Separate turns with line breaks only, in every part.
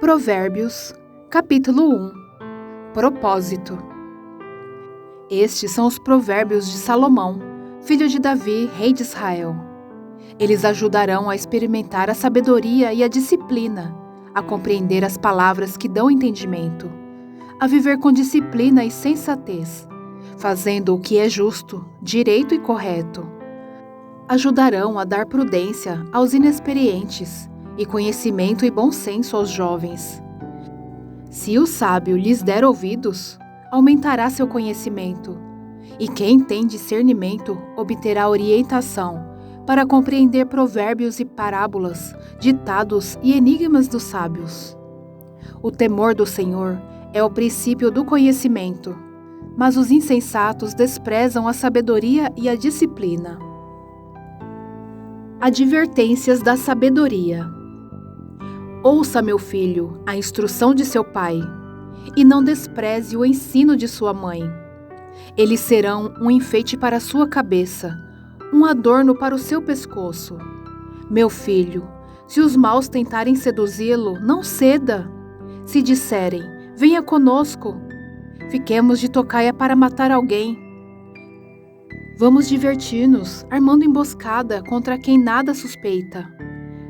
Provérbios, capítulo 1. Propósito. Estes são os provérbios de Salomão, filho de Davi, rei de Israel. Eles ajudarão a experimentar a sabedoria e a disciplina, a compreender as palavras que dão entendimento, a viver com disciplina e sensatez, fazendo o que é justo, direito e correto. Ajudarão a dar prudência aos inexperientes e conhecimento e bom senso aos jovens. Se o sábio lhes der ouvidos, aumentará seu conhecimento, e quem tem discernimento obterá orientação para compreender provérbios e parábolas, ditados e enigmas dos sábios. O temor do Senhor é o princípio do conhecimento, mas os insensatos desprezam a sabedoria e a disciplina. Advertências da sabedoria. Ouça, meu filho, a instrução de seu pai, e não despreze o ensino de sua mãe. Eles serão um enfeite para a sua cabeça, um adorno para o seu pescoço. Meu filho, se os maus tentarem seduzi-lo, não ceda. Se disserem, venha conosco, fiquemos de tocaia para matar alguém. Vamos divertir-nos, armando emboscada contra quem nada suspeita.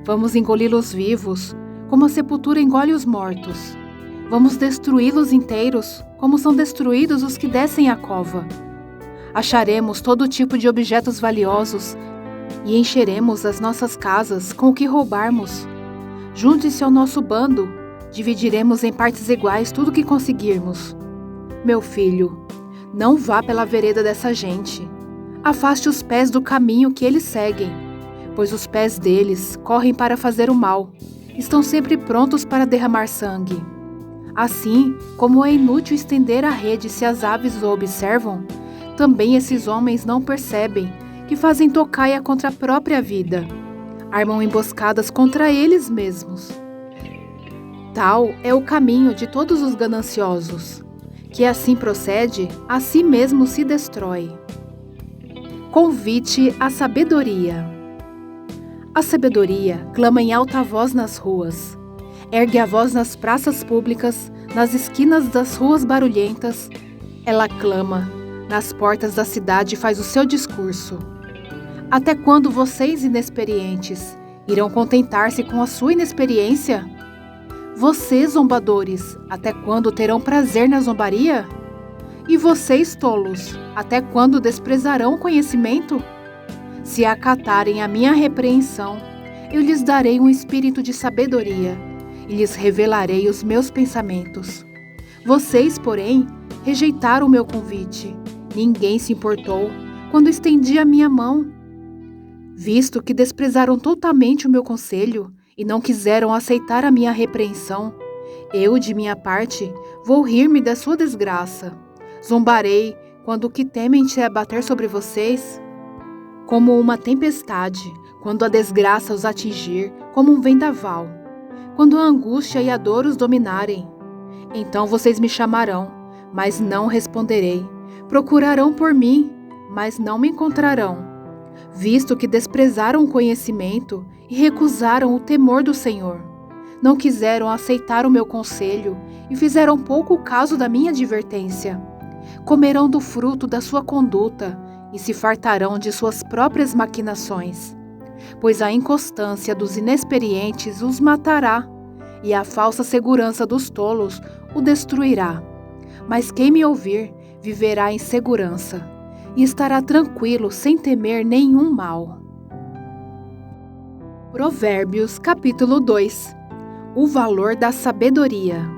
Vamos engoli-los vivos, como a sepultura engole os mortos. Vamos destruí-los inteiros, como são destruídos os que descem a cova. Acharemos todo tipo de objetos valiosos e encheremos as nossas casas com o que roubarmos. Junte-se ao nosso bando, dividiremos em partes iguais tudo o que conseguirmos. Meu filho, não vá pela vereda dessa gente. Afaste os pés do caminho que eles seguem, pois os pés deles correm para fazer o mal. Estão sempre prontos para derramar sangue. Assim como é inútil estender a rede se as aves o observam, também esses homens não percebem que fazem tocaia contra a própria vida. Armam emboscadas contra eles mesmos. Tal é o caminho de todos os gananciosos, que assim procede, a si mesmo se destrói. Convite à sabedoria. A sabedoria clama em alta voz nas ruas. Ergue a voz nas praças públicas, nas esquinas das ruas barulhentas. Ela clama, nas portas da cidade faz o seu discurso. Até quando vocês, inexperientes, irão contentar-se com a sua inexperiência? Vocês, zombadores, até quando terão prazer na zombaria? E vocês, tolos, até quando desprezarão o conhecimento? Se acatarem a minha repreensão, eu lhes darei um espírito de sabedoria e lhes revelarei os meus pensamentos. Vocês, porém, rejeitaram o meu convite. Ninguém se importou quando estendi a minha mão. Visto que desprezaram totalmente o meu conselho e não quiseram aceitar a minha repreensão, eu, de minha parte, vou rir-me da sua desgraça. Zombarei quando o que temem se abater sobre vocês, como uma tempestade, quando a desgraça os atingir, como um vendaval, quando a angústia e a dor os dominarem. Então vocês me chamarão, mas não responderei. Procurarão por mim, mas não me encontrarão, visto que desprezaram o conhecimento e recusaram o temor do Senhor. Não quiseram aceitar o meu conselho e fizeram pouco caso da minha advertência. Comerão do fruto da sua conduta e se fartarão de suas próprias maquinações, pois a inconstância dos inexperientes os matará e a falsa segurança dos tolos o destruirá. Mas quem me ouvir viverá em segurança e estará tranquilo sem temer nenhum mal. Provérbios, capítulo 2. O valor da sabedoria.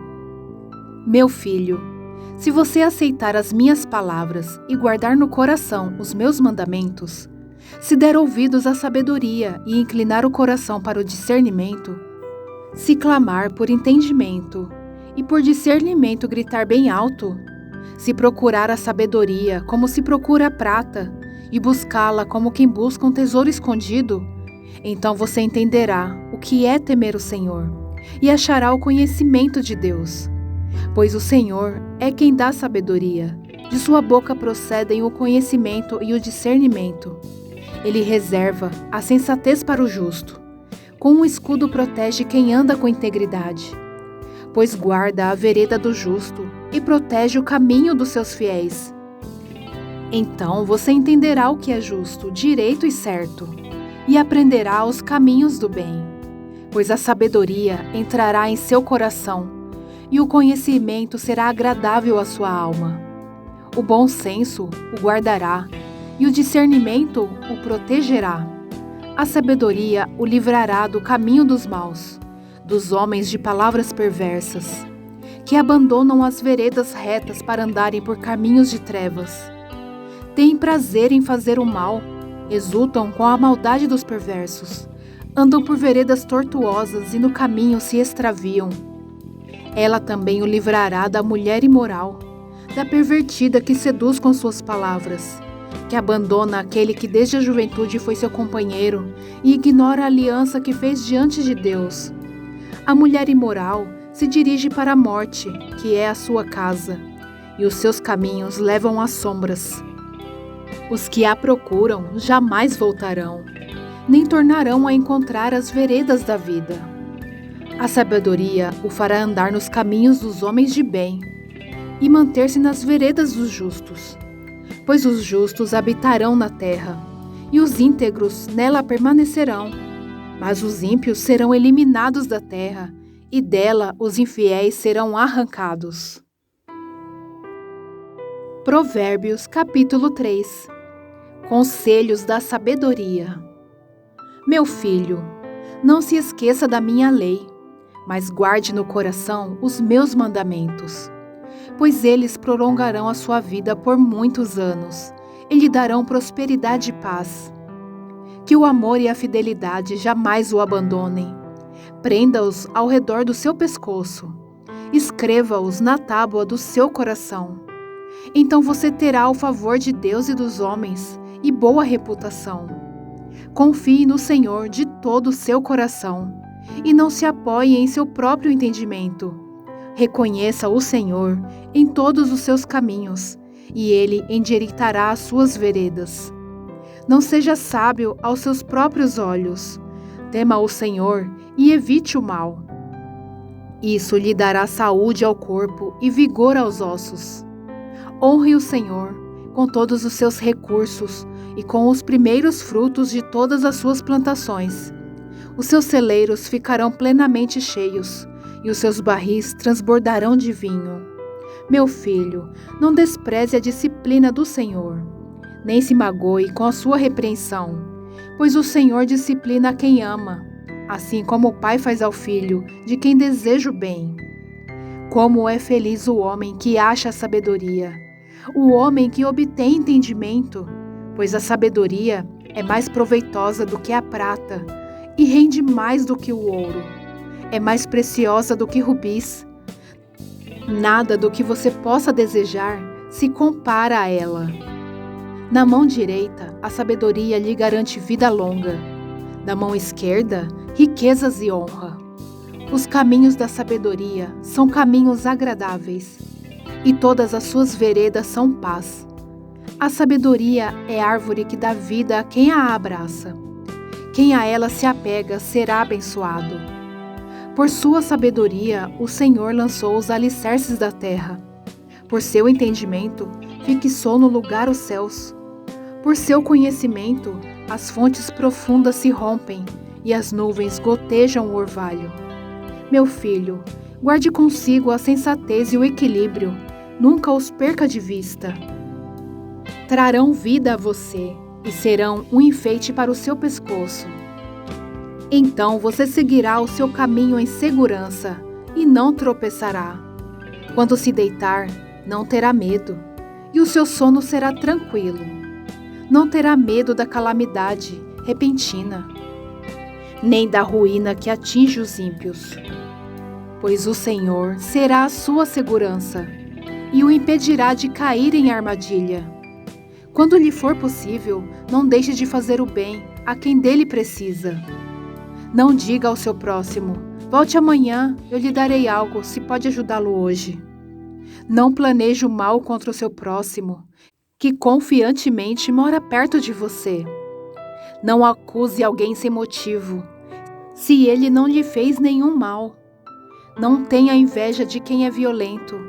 Meu filho, se você aceitar as minhas palavras e guardar no coração os meus mandamentos, se der ouvidos à sabedoria e inclinar o coração para o discernimento, se clamar por entendimento e por discernimento gritar bem alto, se procurar a sabedoria como se procura a prata e buscá-la como quem busca um tesouro escondido, então você entenderá o que é temer o Senhor e achará o conhecimento de Deus. Pois o Senhor é quem dá sabedoria, de sua boca procedem o conhecimento e o discernimento. Ele reserva a sensatez para o justo. Com um escudo protege quem anda com integridade. pois guarda a vereda do justo e protege o caminho dos seus fiéis. Então você entenderá o que é justo, direito e certo, e aprenderá os caminhos do bem, pois a sabedoria entrará em seu coração, e o conhecimento será agradável à sua alma. O bom senso o guardará, e o discernimento o protegerá. A sabedoria o livrará do caminho dos maus, dos homens de palavras perversas, que abandonam as veredas retas para andarem por caminhos de trevas. Têm prazer em fazer o mal, exultam com a maldade dos perversos, andam por veredas tortuosas e no caminho se extraviam. Ela também o livrará da mulher imoral, da pervertida que seduz com suas palavras, que abandona aquele que desde a juventude foi seu companheiro e ignora a aliança que fez diante de Deus. A mulher imoral se dirige para a morte, que é a sua casa, e os seus caminhos levam às sombras. Os que a procuram jamais voltarão, nem tornarão a encontrar as veredas da vida. A sabedoria o fará andar nos caminhos dos homens de bem e manter-se nas veredas dos justos, pois os justos habitarão na terra e os íntegros nela permanecerão, mas os ímpios serão eliminados da terra e dela os infiéis serão arrancados. Provérbios capítulo 3. Conselhos da sabedoria. Meu filho, não se esqueça da minha lei, mas guarde no coração os meus mandamentos, pois eles prolongarão a sua vida por muitos anos e lhe darão prosperidade e paz. Que o amor e a fidelidade jamais o abandonem. Prenda-os ao redor do seu pescoço. Escreva-os na tábua do seu coração. Então você terá o favor de Deus e dos homens e boa reputação. Confie no Senhor de todo o seu coração e não se apoie em seu próprio entendimento. Reconheça o Senhor em todos os seus caminhos e Ele endireitará as suas veredas. Não seja sábio aos seus próprios olhos. Tema o Senhor e evite o mal. Isso lhe dará saúde ao corpo e vigor aos ossos. Honre o Senhor com todos os seus recursos e com os primeiros frutos de todas as suas plantações. Os seus celeiros ficarão plenamente cheios e os seus barris transbordarão de vinho. Meu filho, não despreze a disciplina do Senhor, nem se magoe com a sua repreensão, pois o Senhor disciplina a quem ama, assim como o pai faz ao filho, de quem deseja o bem. Como é feliz o homem que acha a sabedoria, o homem que obtém entendimento, pois a sabedoria é mais proveitosa do que a prata e rende mais do que o ouro. É mais preciosa do que rubis. Nada do que você possa desejar se compara a ela. Na mão direita, a sabedoria lhe garante vida longa. Na mão esquerda, riquezas e honra. Os caminhos da sabedoria são caminhos agradáveis, e todas as suas veredas são paz. A sabedoria é árvore que dá vida a quem a abraça. Quem a ela se apega será abençoado. Por sua sabedoria, o Senhor lançou os alicerces da terra. Por seu entendimento, fixou no lugar os céus. Por seu conhecimento, as fontes profundas se rompem e as nuvens gotejam o orvalho. Meu filho, guarde consigo a sensatez e o equilíbrio, nunca os perca de vista. Trarão vida a você e serão um enfeite para o seu pescoço. Então você seguirá o seu caminho em segurança e não tropeçará. Quando se deitar, não terá medo, e o seu sono será tranquilo. Não terá medo da calamidade repentina, nem da ruína que atinge os ímpios. Pois o Senhor será a sua segurança e o impedirá de cair em armadilha. Quando lhe for possível, não deixe de fazer o bem a quem dele precisa. Não diga ao seu próximo: volte amanhã, eu lhe darei algo, se pode ajudá-lo hoje. Não planeje o mal contra o seu próximo, que confiantemente mora perto de você. Não acuse alguém sem motivo, se ele não lhe fez nenhum mal. Não tenha inveja de quem é violento,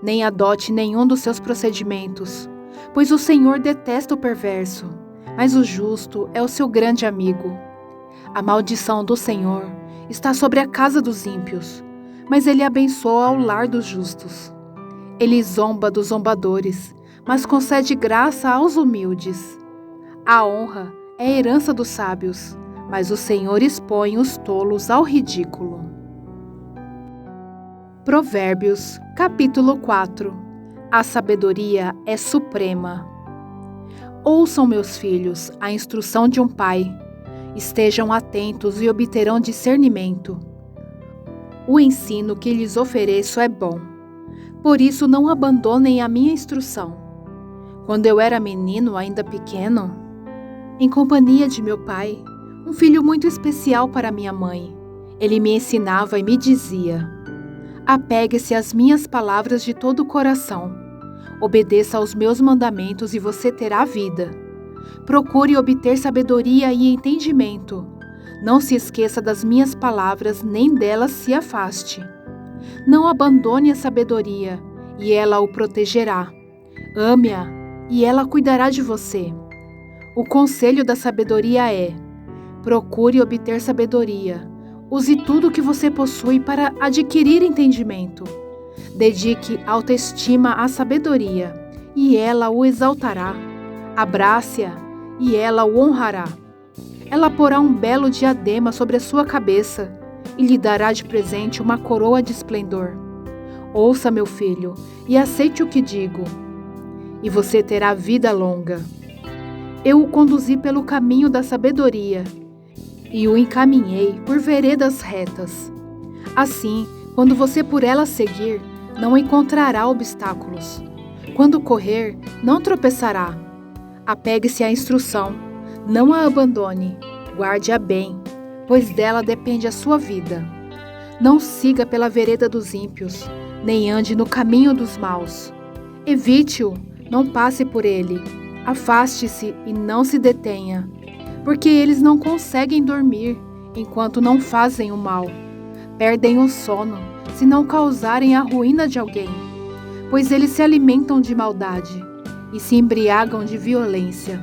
nem adote nenhum dos seus procedimentos, pois o Senhor detesta o perverso, mas o justo é o seu grande amigo. A maldição do Senhor está sobre a casa dos ímpios, mas ele abençoa o lar dos justos. Ele zomba dos zombadores, mas concede graça aos humildes. A honra é a herança dos sábios, mas o Senhor expõe os tolos ao ridículo. Provérbios, capítulo 4. A sabedoria é suprema. Ouçam, meus filhos, a instrução de um pai. Estejam atentos e obterão discernimento. O ensino que lhes ofereço é bom. Por isso não abandonem a minha instrução. Quando eu era menino, ainda pequeno, em companhia de meu pai, um filho muito especial para minha mãe, ele me ensinava e me dizia: apegue-se às minhas palavras de todo o coração. Obedeça aos meus mandamentos e você terá vida. Procure obter sabedoria e entendimento. Não se esqueça das minhas palavras, nem delas se afaste. Não abandone a sabedoria, e ela o protegerá. Ame-a, e ela cuidará de você. O conselho da sabedoria é: procure obter sabedoria. Use tudo o que você possui para adquirir entendimento. Dedique autoestima à sabedoria, e ela o exaltará. Abrace-a, e ela o honrará. Ela porá um belo diadema sobre a sua cabeça e lhe dará de presente uma coroa de esplendor. Ouça, meu filho, e aceite o que digo, e você terá vida longa. Eu o conduzi pelo caminho da sabedoria e o encaminhei por veredas retas. Assim, quando você por ela seguir, não encontrará obstáculos. Quando correr, não tropeçará. Apegue-se à instrução, não a abandone, guarde-a bem, pois dela depende a sua vida. Não siga pela vereda dos ímpios, nem ande no caminho dos maus. Evite-o, não passe por ele. Afaste-se e não se detenha, porque eles não conseguem dormir enquanto não fazem o mal. Perdem o sono se não causarem a ruína de alguém, pois eles se alimentam de maldade e se embriagam de violência.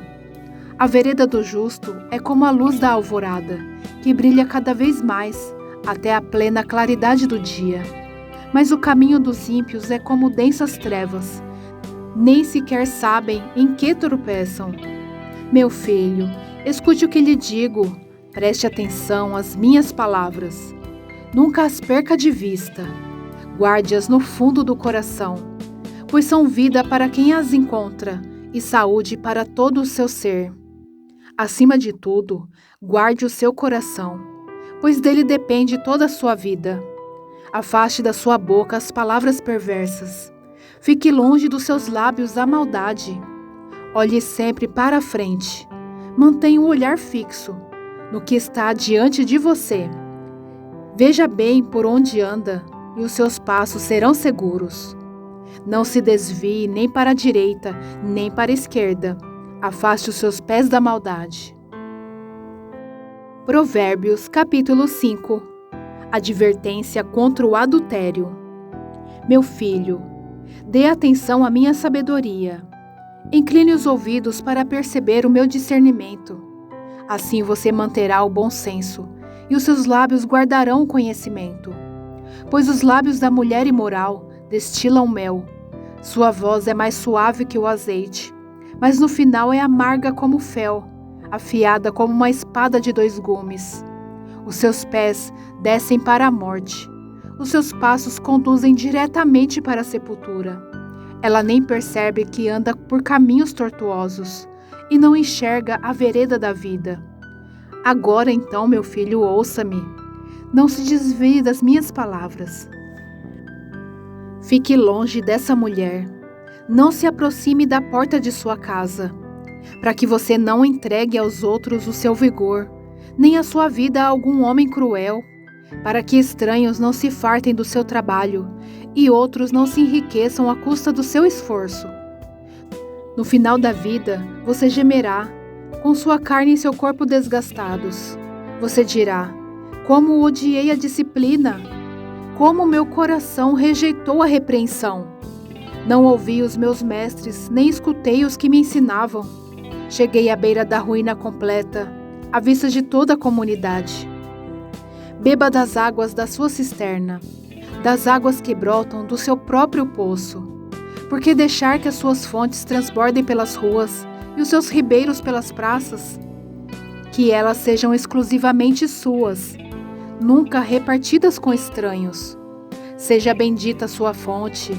A vereda do justo é como a luz da alvorada, que brilha cada vez mais até a plena claridade do dia. Mas o caminho dos ímpios é como densas trevas, nem sequer sabem em que tropeçam. Meu filho, escute o que lhe digo, preste atenção às minhas palavras. Nunca as perca de vista, guarde-as no fundo do coração, pois são vida para quem as encontra e saúde para todo o seu ser. Acima de tudo, guarde o seu coração, pois dele depende toda a sua vida. Afaste da sua boca as palavras perversas. Fique longe dos seus lábios a maldade. Olhe sempre para a frente. Mantenha o olhar fixo no que está diante de você. Veja bem por onde anda, e os seus passos serão seguros. Não se desvie nem para a direita, nem para a esquerda. Afaste os seus pés da maldade. Provérbios, capítulo 5. Advertência contra o adultério. Meu filho, dê atenção à minha sabedoria. Incline os ouvidos para perceber o meu discernimento. Assim você manterá o bom senso, e os seus lábios guardarão o conhecimento. Pois os lábios da mulher imoral destilam mel. Sua voz é mais suave que o azeite, mas no final é amarga como fel, afiada como uma espada de 2 gumes. Os seus pés descem para a morte. Os seus passos conduzem diretamente para a sepultura. Ela nem percebe que anda por caminhos tortuosos e não enxerga a vereda da vida. Agora então, meu filho, ouça-me. Não se desvie das minhas palavras. Fique longe dessa mulher. Não se aproxime da porta de sua casa, para que você não entregue aos outros o seu vigor, nem a sua vida a algum homem cruel, para que estranhos não se fartem do seu trabalho e outros não se enriqueçam à custa do seu esforço. No final da vida, você gemerá, com sua carne e seu corpo desgastados. Você dirá: como odiei a disciplina! como meu coração rejeitou a repreensão. Não ouvi os meus mestres, nem escutei os que me ensinavam. Cheguei à beira da ruína completa, à vista de toda a comunidade. Beba das águas da sua cisterna, das águas que brotam do seu próprio poço. Por que deixar que as suas fontes transbordem pelas ruas e os seus ribeiros pelas praças? Que elas sejam exclusivamente suas, nunca repartidas com estranhos. Seja bendita a sua fonte,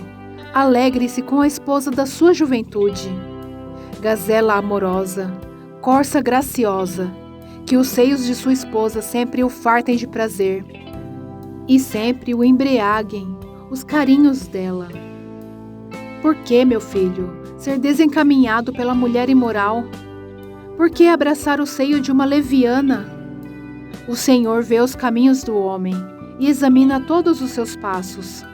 alegre-se com a esposa da sua juventude. Gazela amorosa, corça graciosa, que os seios de sua esposa sempre o fartem de prazer, e sempre o embriaguem os carinhos dela. Por que, meu filho, ser desencaminhado pela mulher imoral? Por que abraçar o seio de uma leviana? O Senhor vê os caminhos do homem e examina todos os seus passos.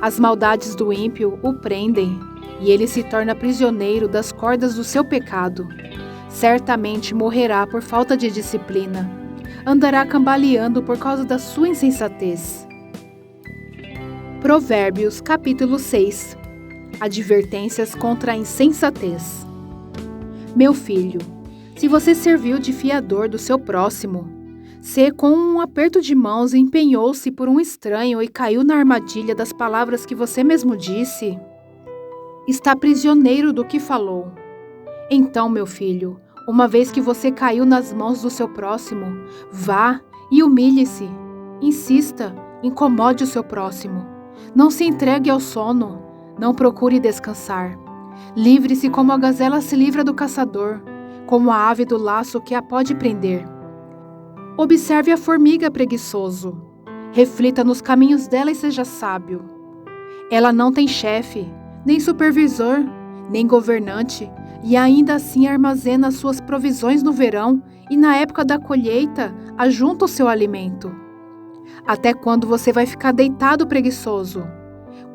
As maldades do ímpio o prendem, e ele se torna prisioneiro das cordas do seu pecado. Certamente morrerá por falta de disciplina. Andará cambaleando por causa da sua insensatez. Provérbios, capítulo 6. Advertências contra a insensatez. Meu filho, se você serviu de fiador do seu próximo, se com um aperto de mãos empenhou-se por um estranho e caiu na armadilha das palavras que você mesmo disse, está prisioneiro do que falou. Então, meu filho, uma vez que você caiu nas mãos do seu próximo, vá e humilhe-se. Insista, incomode o seu próximo. Não se entregue ao sono, não procure descansar. Livre-se como a gazela se livra do caçador, como a ave do laço que a pode prender. Observe a formiga, preguiçoso. Reflita nos caminhos dela e seja sábio. Ela não tem chefe, nem supervisor, nem governante, e ainda assim armazena suas provisões no verão e na época da colheita ajunta o seu alimento. Até quando você vai ficar deitado, preguiçoso?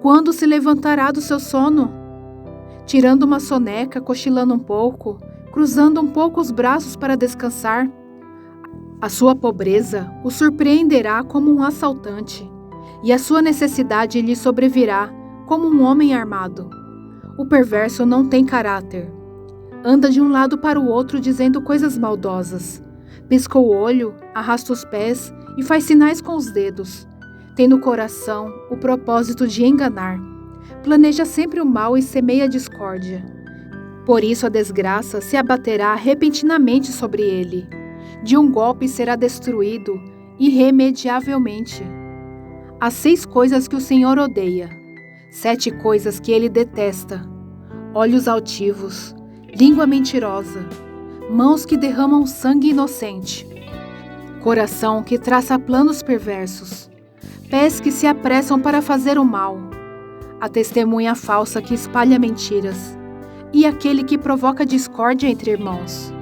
Quando se levantará do seu sono? Tirando uma soneca, cochilando um pouco, cruzando um pouco os braços para descansar. A sua pobreza o surpreenderá como um assaltante, e a sua necessidade lhe sobrevirá como um homem armado. O perverso não tem caráter. Anda de um lado para o outro dizendo coisas maldosas. Pisca o olho, arrasta os pés e faz sinais com os dedos. Tem no coração o propósito de enganar. Planeja sempre o mal e semeia a discórdia. Por isso a desgraça se abaterá repentinamente sobre ele. De um golpe será destruído irremediavelmente. Há 6 coisas que o Senhor odeia, 7 coisas que ele detesta: olhos altivos, língua mentirosa, mãos que derramam sangue inocente, coração que traça planos perversos, pés que se apressam para fazer o mal, a testemunha falsa que espalha mentiras, e aquele que provoca discórdia entre irmãos.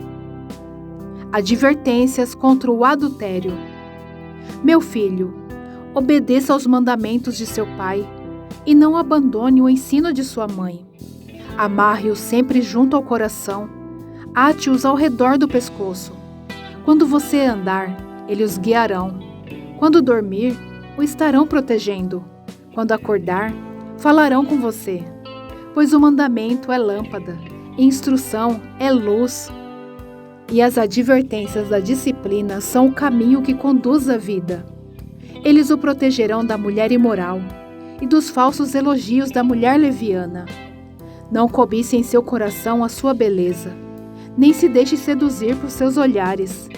Advertências contra o adultério. Meu filho, obedeça aos mandamentos de seu pai e não abandone o ensino de sua mãe. Amarre-os sempre junto ao coração, ate-os ao redor do pescoço. Quando você andar, eles os guiarão. Quando dormir, o estarão protegendo. Quando acordar, falarão com você. Pois o mandamento é lâmpada, e instrução é luz. E as advertências da disciplina são o caminho que conduz à vida. Eles o protegerão da mulher imoral e dos falsos elogios da mulher leviana. Não cobice em seu coração a sua beleza, nem se deixe seduzir por seus olhares,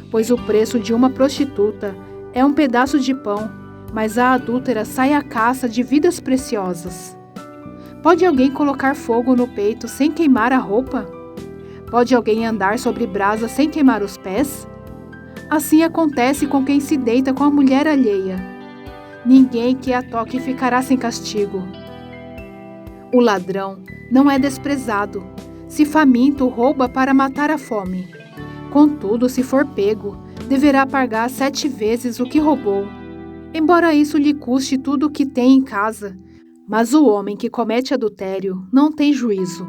pois o preço de uma prostituta é um pedaço de pão, mas a adúltera sai à caça de vidas preciosas. Pode alguém colocar fogo no peito sem queimar a roupa? Pode alguém andar sobre brasa sem queimar os pés? Assim acontece com quem se deita com a mulher alheia. Ninguém que a toque ficará sem castigo. O ladrão não é desprezado. Se faminto, rouba para matar a fome. Contudo, se for pego, deverá pagar 7 vezes o que roubou. Embora isso lhe custe tudo o que tem em casa, mas o homem que comete adultério não tem juízo.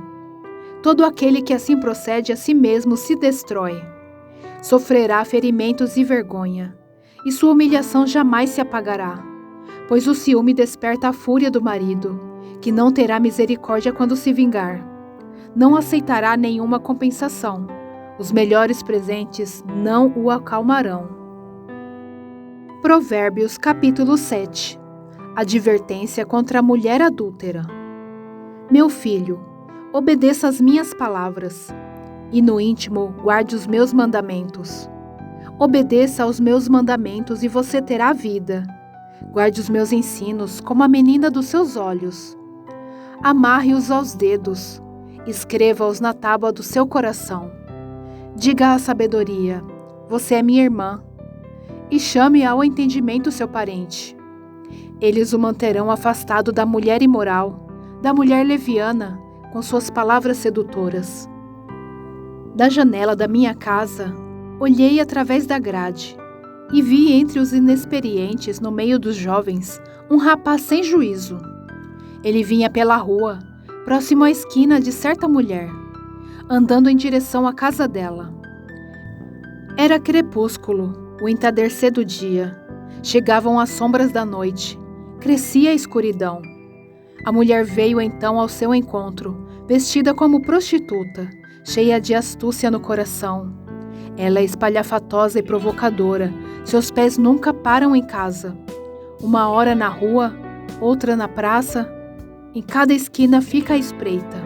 Todo aquele que assim procede a si mesmo se destrói. Sofrerá ferimentos e vergonha, e sua humilhação jamais se apagará. pois o ciúme desperta a fúria do marido, que não terá misericórdia quando se vingar. Não aceitará nenhuma compensação. Os melhores presentes não o acalmarão. Provérbios capítulo 7. Advertência contra a mulher adúltera. Meu filho, obedeça às minhas palavras, e no íntimo guarde os meus mandamentos. Obedeça aos meus mandamentos e você terá vida. Guarde os meus ensinos como a menina dos seus olhos. Amarre-os aos dedos, escreva-os na tábua do seu coração. Diga à sabedoria, você é minha irmã, e chame ao entendimento seu parente. Eles o manterão afastado da mulher imoral, da mulher leviana, com suas palavras sedutoras. Da janela da minha casa, olhei através da grade e vi entre os inexperientes, no meio dos jovens, um rapaz sem juízo. Ele vinha pela rua, próximo à esquina de certa mulher, andando em direção à casa dela. Era crepúsculo, o entardecer do dia. Chegavam as sombras da noite, crescia a escuridão. A mulher veio então ao seu encontro, vestida como prostituta, cheia de astúcia no coração. Ela é espalhafatosa e provocadora, seus pés nunca param em casa. Uma hora na rua, outra na praça, em cada esquina fica à espreita.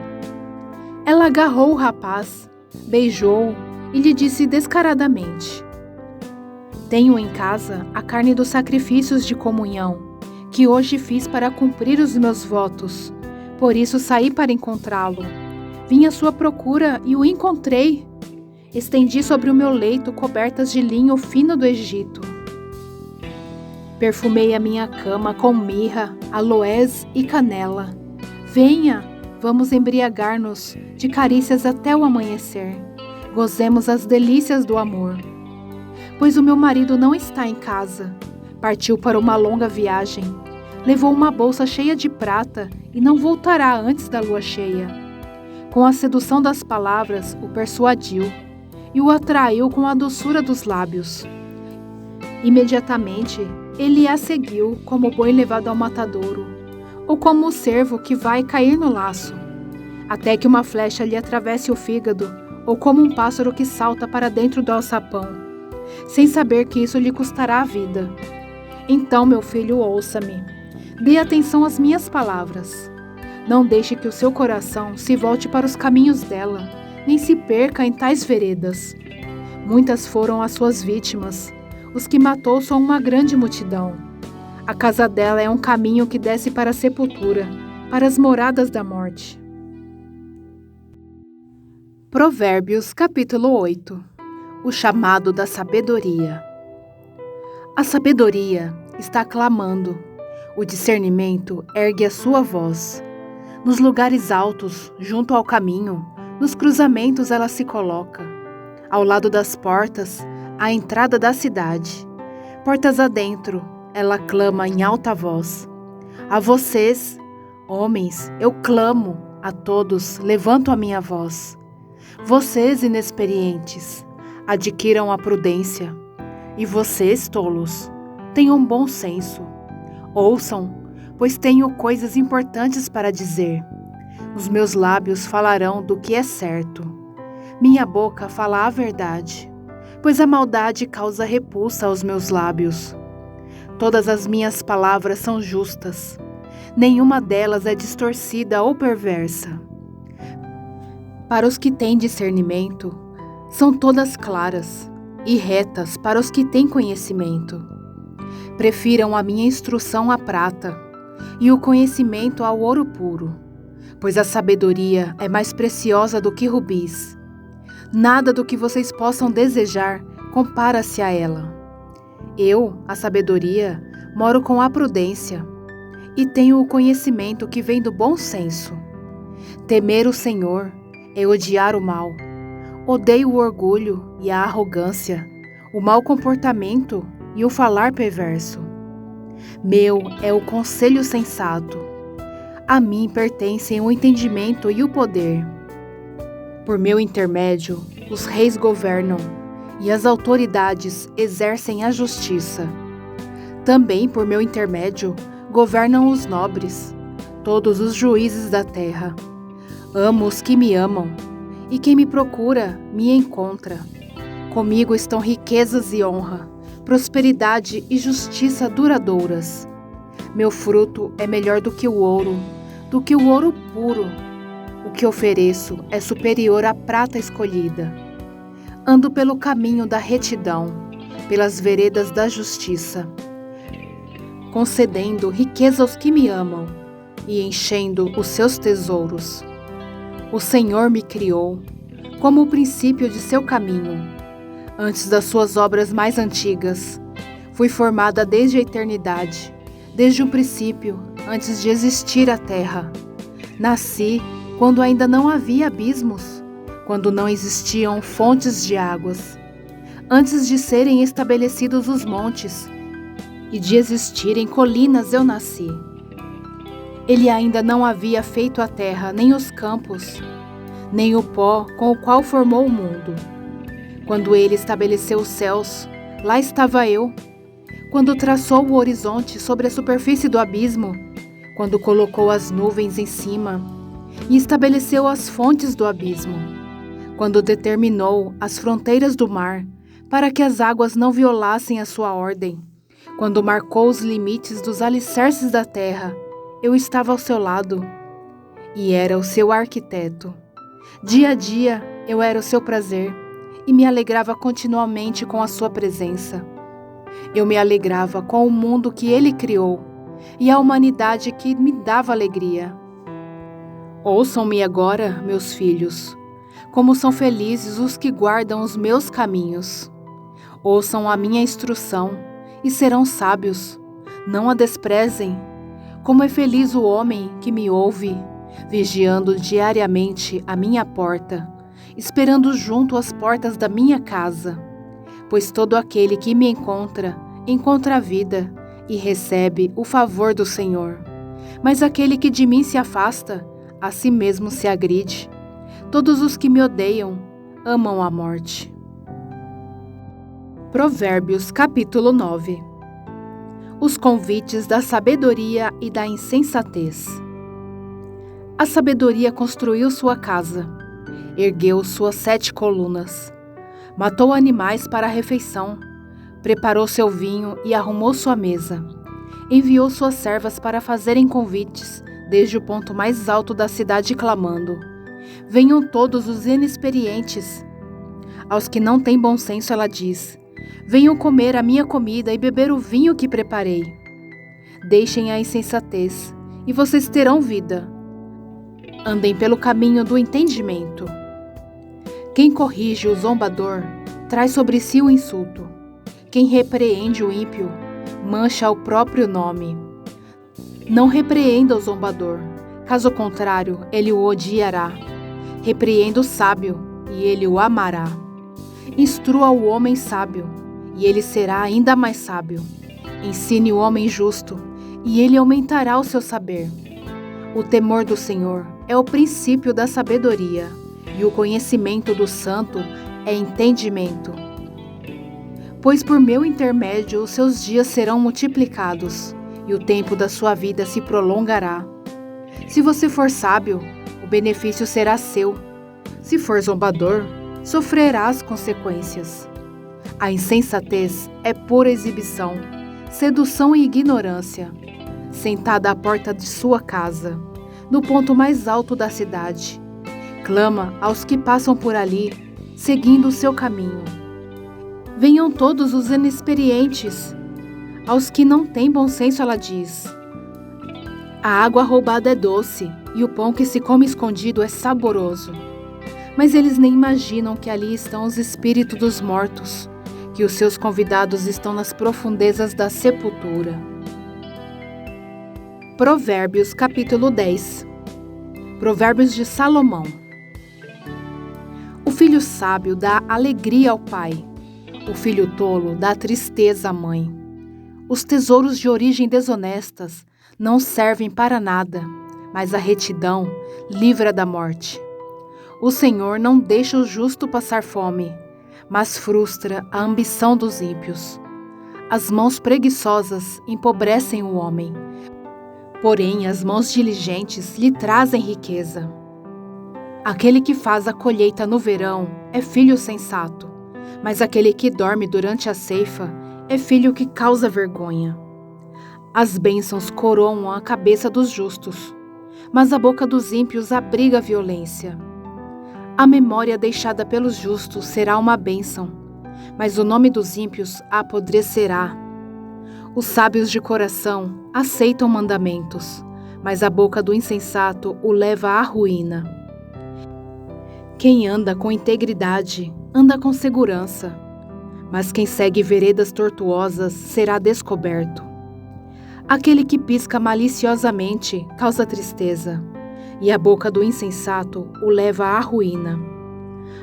Ela agarrou o rapaz, beijou-o e lhe disse descaradamente: tenho em casa a carne dos sacrifícios de comunhão, que hoje fiz para cumprir os meus votos. Por isso saí para encontrá-lo. Vim à sua procura e o encontrei. Estendi sobre o meu leito cobertas de linho fino do Egito. Perfumei a minha cama com mirra, aloés e canela. Venha, vamos embriagar-nos de carícias até o amanhecer. Gozemos as delícias do amor. Pois o meu marido não está em casa. Partiu para uma longa viagem. Levou uma bolsa cheia de prata e não voltará antes da lua cheia. Com a sedução das palavras, o persuadiu e o atraiu com a doçura dos lábios. Imediatamente, ele a seguiu como o boi levado ao matadouro, ou como o cervo que vai cair no laço, até que uma flecha lhe atravesse o fígado, ou como um pássaro que salta para dentro do alçapão, sem saber que isso lhe custará a vida. Então, meu filho, ouça-me. Dê atenção às minhas palavras. Não deixe que o seu coração se volte para os caminhos dela, nem se perca em tais veredas. Muitas foram as suas vítimas. Os que matou são uma grande multidão. A casa dela é um caminho que desce para a sepultura, para as moradas da morte. Provérbios capítulo 8. O chamado da sabedoria. A sabedoria está clamando. O discernimento ergue a sua voz. Nos lugares altos, junto ao caminho, nos cruzamentos ela se coloca. Ao lado das portas, à entrada da cidade. Portas adentro, ela clama em alta voz. A vocês, homens, eu clamo, a todos levanto a minha voz. Vocês, inexperientes, adquiram a prudência. E vocês, tolos, tenham bom senso. Ouçam, pois tenho coisas importantes para dizer. Os meus lábios falarão do que é certo. Minha boca fala a verdade, pois a maldade causa repulsa aos meus lábios. Todas as minhas palavras são justas. Nenhuma delas é distorcida ou perversa. Para os que têm discernimento, são todas claras e retas para os que têm conhecimento. Prefiram a minha instrução à prata e o conhecimento ao ouro puro, pois a sabedoria é mais preciosa do que rubis. Nada do que vocês possam desejar compara-se a ela. Eu, a sabedoria, moro com a prudência e tenho o conhecimento que vem do bom senso. Temer o Senhor é odiar o mal. Odeio o orgulho e a arrogância, o mau comportamento e o falar perverso. Meu é o conselho sensato. A mim pertencem o entendimento e o poder. Por meu intermédio, os reis governam e as autoridades exercem a justiça. Também por meu intermédio governam os nobres, todos os juízes da terra. Amo os que me amam, e quem me procura me encontra. Comigo estão riquezas e honra, prosperidade e justiça duradouras. Meu fruto é melhor do que o ouro puro. O que ofereço é superior à prata escolhida. Ando pelo caminho da retidão, pelas veredas da justiça, concedendo riqueza aos que me amam e enchendo os seus tesouros. O Senhor me criou como o princípio de seu caminho, antes das suas obras mais antigas. Fui formada desde a eternidade, desde o princípio, antes de existir a terra. Nasci quando ainda não havia abismos, quando não existiam fontes de águas, antes de serem estabelecidos os montes e de existirem colinas eu nasci. Ele ainda não havia feito a terra, nem os campos, nem o pó com o qual formou o mundo. Quando ele estabeleceu os céus, lá estava eu. Quando traçou o horizonte sobre a superfície do abismo, quando colocou as nuvens em cima e estabeleceu as fontes do abismo, quando determinou as fronteiras do mar para que as águas não violassem a sua ordem, quando marcou os limites dos alicerces da terra, eu estava ao seu lado e era o seu arquiteto. Dia a dia eu era o seu prazer e me alegrava continuamente com a sua presença. Eu me alegrava com o mundo que ele criou e a humanidade que me dava alegria. Ouçam-me agora, meus filhos, como são felizes os que guardam os meus caminhos. Ouçam a minha instrução e serão sábios. Não a desprezem. Como é feliz o homem que me ouve, vigiando diariamente a minha porta, esperando junto às portas da minha casa. Pois todo aquele que me encontra a vida e recebe o favor do Senhor. Mas aquele que de mim se afasta, a si mesmo se agride. Todos os que me odeiam amam a morte. Provérbios capítulo 9. Os convites da sabedoria e da insensatez. A sabedoria construiu sua casa, ergueu suas 7 colunas, matou animais para a refeição, preparou seu vinho e arrumou sua mesa, enviou suas servas para fazerem convites desde o ponto mais alto da cidade clamando: venham todos os inexperientes. Aos que não têm bom senso ela diz: venham comer a minha comida e beber o vinho que preparei. Deixem a insensatez e vocês terão vida. Andem pelo caminho do entendimento. Quem corrige o zombador traz sobre si o insulto. Quem repreende o ímpio mancha o próprio nome. Não repreenda o zombador, caso contrário, ele o odiará. Repreenda o sábio, e ele o amará. Instrua o homem sábio, e ele será ainda mais sábio. Ensine o homem justo, e ele aumentará o seu saber. O temor do Senhor é o princípio da sabedoria, e o conhecimento do santo é entendimento. Pois por meu intermédio os seus dias serão multiplicados, e o tempo da sua vida se prolongará. Se você for sábio, o benefício será seu. Se for zombador, sofrerá as consequências. A insensatez é pura exibição, sedução e ignorância. Sentada à porta de sua casa, no ponto mais alto da cidade, clama aos que passam por ali, seguindo o seu caminho. Venham todos os inexperientes. Aos que não têm bom senso ela diz: a água roubada é doce e o pão que se come escondido é saboroso. Mas eles nem imaginam que ali estão os espíritos dos mortos, que os seus convidados estão nas profundezas da sepultura. Provérbios capítulo 10. Provérbios de Salomão. O filho sábio dá alegria ao pai, o filho tolo dá tristeza à mãe. Os tesouros de origem desonestas não servem para nada, mas a retidão livra da morte. O Senhor não deixa o justo passar fome, mas frustra a ambição dos ímpios. As mãos preguiçosas empobrecem o homem, porém as mãos diligentes lhe trazem riqueza. Aquele que faz a colheita no verão é filho sensato, mas aquele que dorme durante a ceifa é filho que causa vergonha. As bênçãos coroam a cabeça dos justos, mas a boca dos ímpios abriga a violência. A memória deixada pelos justos será uma bênção, mas o nome dos ímpios a apodrecerá. Os sábios de coração aceitam mandamentos, mas a boca do insensato o leva à ruína. Quem anda com integridade anda com segurança, mas quem segue veredas tortuosas será descoberto. Aquele que pisca maliciosamente causa tristeza, e a boca do insensato o leva à ruína.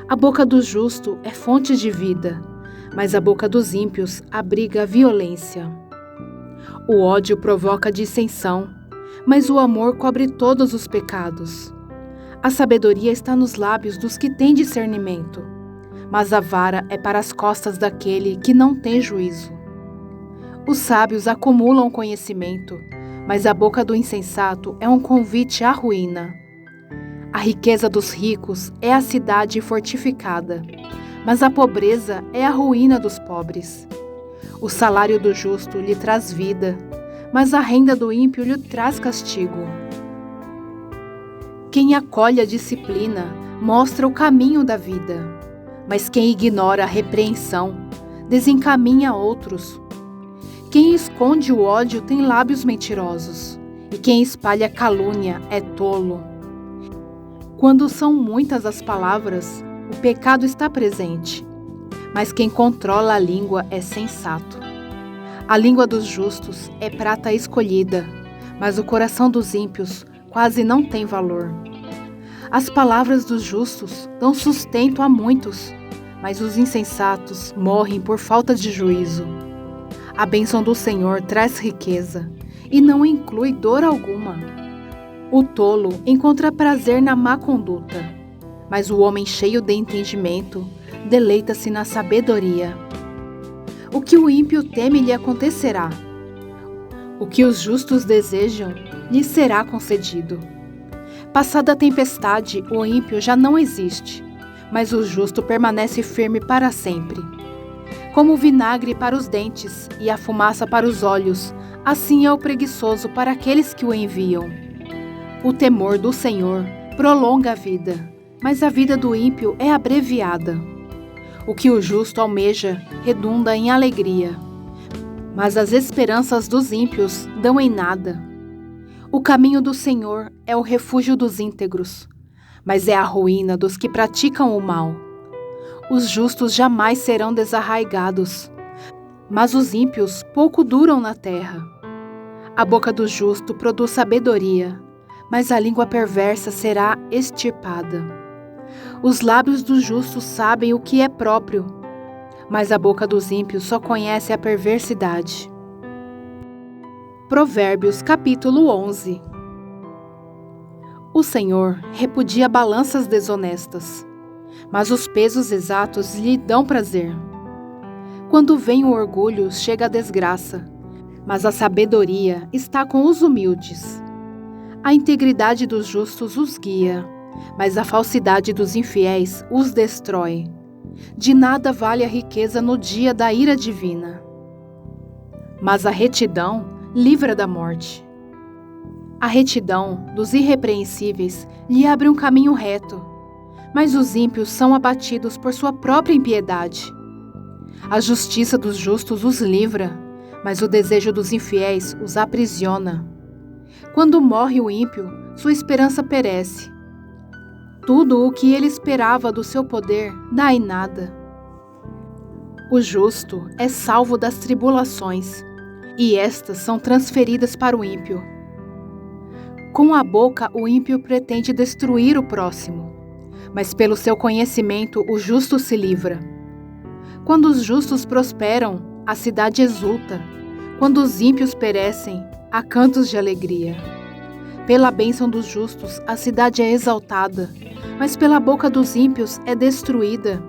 A boca do justo é fonte de vida, mas a boca dos ímpios abriga a violência. O ódio provoca dissensão, mas o amor cobre todos os pecados. A sabedoria está nos lábios dos que têm discernimento, mas a vara é para as costas daquele que não tem juízo. Os sábios acumulam conhecimento, mas a boca do insensato é um convite à ruína. A riqueza dos ricos é a cidade fortificada, mas a pobreza é a ruína dos pobres. O salário do justo lhe traz vida, mas a renda do ímpio lhe traz castigo. Quem acolhe a disciplina mostra o caminho da vida, mas quem ignora a repreensão desencaminha outros. Quem esconde o ódio tem lábios mentirosos, e quem espalha calúnia é tolo. Quando são muitas as palavras, o pecado está presente, mas quem controla a língua é sensato. A língua dos justos é prata escolhida, mas o coração dos ímpios quase não tem valor. As palavras dos justos dão sustento a muitos, mas os insensatos morrem por falta de juízo. A bênção do Senhor traz riqueza e não inclui dor alguma. O tolo encontra prazer na má conduta, mas o homem cheio de entendimento deleita-se na sabedoria. O que o ímpio teme lhe acontecerá. O que os justos desejam lhe será concedido. Passada a tempestade, o ímpio já não existe, mas o justo permanece firme para sempre. Como o vinagre para os dentes e a fumaça para os olhos, assim é o preguiçoso para aqueles que o enviam. O temor do Senhor prolonga a vida, mas a vida do ímpio é abreviada. O que o justo almeja redunda em alegria, mas as esperanças dos ímpios dão em nada. O caminho do Senhor é o refúgio dos íntegros, mas é a ruína dos que praticam o mal. Os justos jamais serão desarraigados, mas os ímpios pouco duram na terra. A boca do justo produz sabedoria, mas a língua perversa será extirpada. Os lábios dos justos sabem o que é próprio, mas a boca dos ímpios só conhece a perversidade. Provérbios capítulo 11. O Senhor repudia balanças desonestas, mas os pesos exatos lhe dão prazer. Quando vem o orgulho, chega a desgraça, mas a sabedoria está com os humildes. A integridade dos justos os guia, mas a falsidade dos infiéis os destrói. De nada vale a riqueza no dia da ira divina, mas a retidão livra da morte. A retidão dos irrepreensíveis lhe abre um caminho reto, mas os ímpios são abatidos por sua própria impiedade. A justiça dos justos os livra, mas o desejo dos infiéis os aprisiona. Quando morre o ímpio, sua esperança perece. Tudo o que ele esperava do seu poder dá em nada. O justo é salvo das tribulações, e estas são transferidas para o ímpio. Com a boca o ímpio pretende destruir o próximo, mas pelo seu conhecimento o justo se livra. Quando os justos prosperam, a cidade exulta. Quando os ímpios perecem, há cantos de alegria. Pela bênção dos justos a cidade é exaltada, mas pela boca dos ímpios é destruída.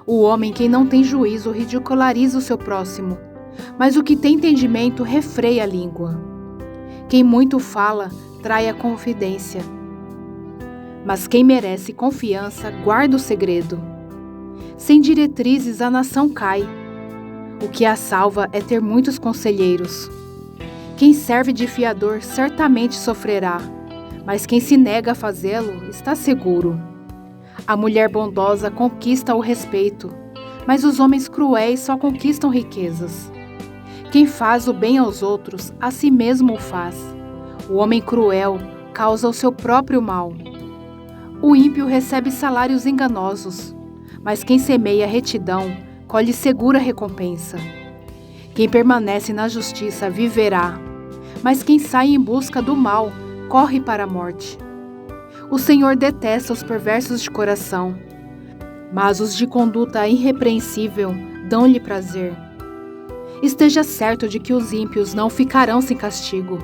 O homem que não tem juízo ridiculariza o seu próximo, mas o que tem entendimento refreia a língua. Quem muito fala, trai a confidência, mas quem merece confiança, guarda o segredo. Sem diretrizes a nação cai. O que a salva é ter muitos conselheiros. Quem serve de fiador certamente sofrerá, mas quem se nega a fazê-lo está seguro. A mulher bondosa conquista o respeito, mas os homens cruéis só conquistam riquezas. Quem faz o bem aos outros, a si mesmo o faz. O homem cruel causa o seu próprio mal. O ímpio recebe salários enganosos, mas quem semeia retidão, colhe segura recompensa. Quem permanece na justiça viverá, mas quem sai em busca do mal, corre para a morte. O Senhor detesta os perversos de coração, mas os de conduta irrepreensível dão-lhe prazer. Esteja certo de que os ímpios não ficarão sem castigo,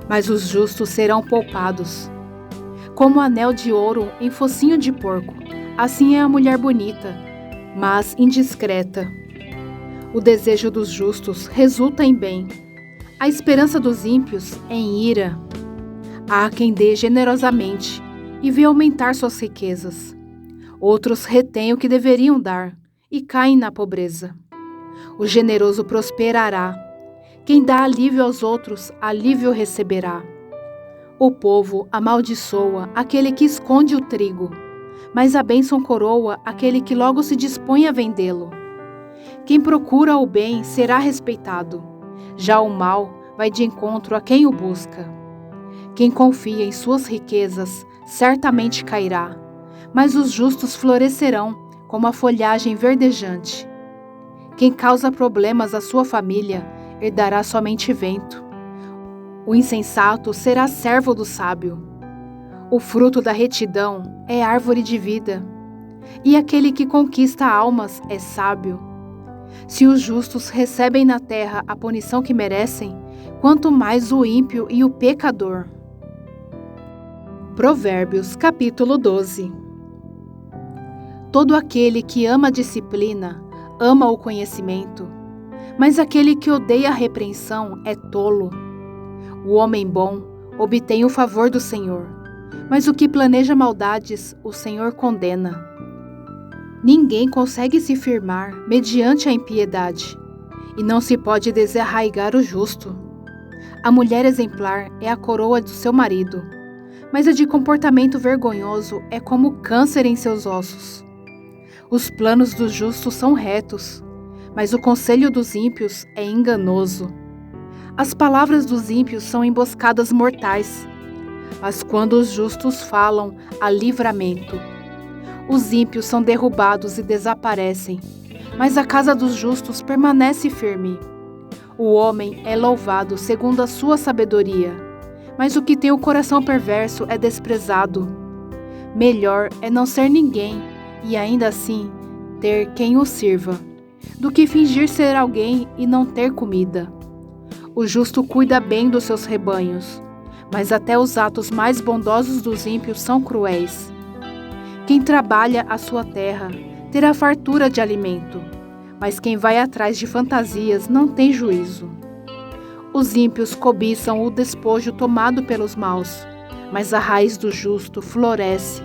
mas os justos serão poupados. Como anel de ouro em focinho de porco, assim é a mulher bonita, mas indiscreta. O desejo dos justos resulta em bem, a esperança dos ímpios em ira. Há quem dê generosamente e vê aumentar suas riquezas. Outros retêm o que deveriam dar e caem na pobreza. O generoso prosperará. Quem dá alívio aos outros, alívio receberá. O povo amaldiçoa aquele que esconde o trigo, mas a bênção coroa aquele que logo se dispõe a vendê-lo. Quem procura o bem será respeitado, já o mal vai de encontro a quem o busca. Quem confia em suas riquezas certamente cairá, mas os justos florescerão como a folhagem verdejante. Quem causa problemas à sua família herdará somente vento. O insensato será servo do sábio. O fruto da retidão é árvore de vida, e aquele que conquista almas é sábio. Se os justos recebem na terra a punição que merecem, quanto mais o ímpio e o pecador. Provérbios, capítulo 12. Todo aquele que ama a disciplina, ama o conhecimento, mas aquele que odeia a repreensão é tolo. O homem bom obtém o favor do Senhor, mas o que planeja maldades, o Senhor condena. Ninguém consegue se firmar mediante a impiedade, e não se pode desarraigar o justo. A mulher exemplar é a coroa do seu marido, mas a de comportamento vergonhoso é como câncer em seus ossos. Os planos dos justos são retos, mas o conselho dos ímpios é enganoso. As palavras dos ímpios são emboscadas mortais, mas quando os justos falam, há livramento. Os ímpios são derrubados e desaparecem, mas a casa dos justos permanece firme. O homem é louvado segundo a sua sabedoria, mas o que tem o coração perverso é desprezado. Melhor é não ser ninguém e ainda assim ter quem o sirva, do que fingir ser alguém e não ter comida. O justo cuida bem dos seus rebanhos, mas até os atos mais bondosos dos ímpios são cruéis. Quem trabalha a sua terra terá fartura de alimento, mas quem vai atrás de fantasias não tem juízo. Os ímpios cobiçam o despojo tomado pelos maus, mas a raiz do justo floresce.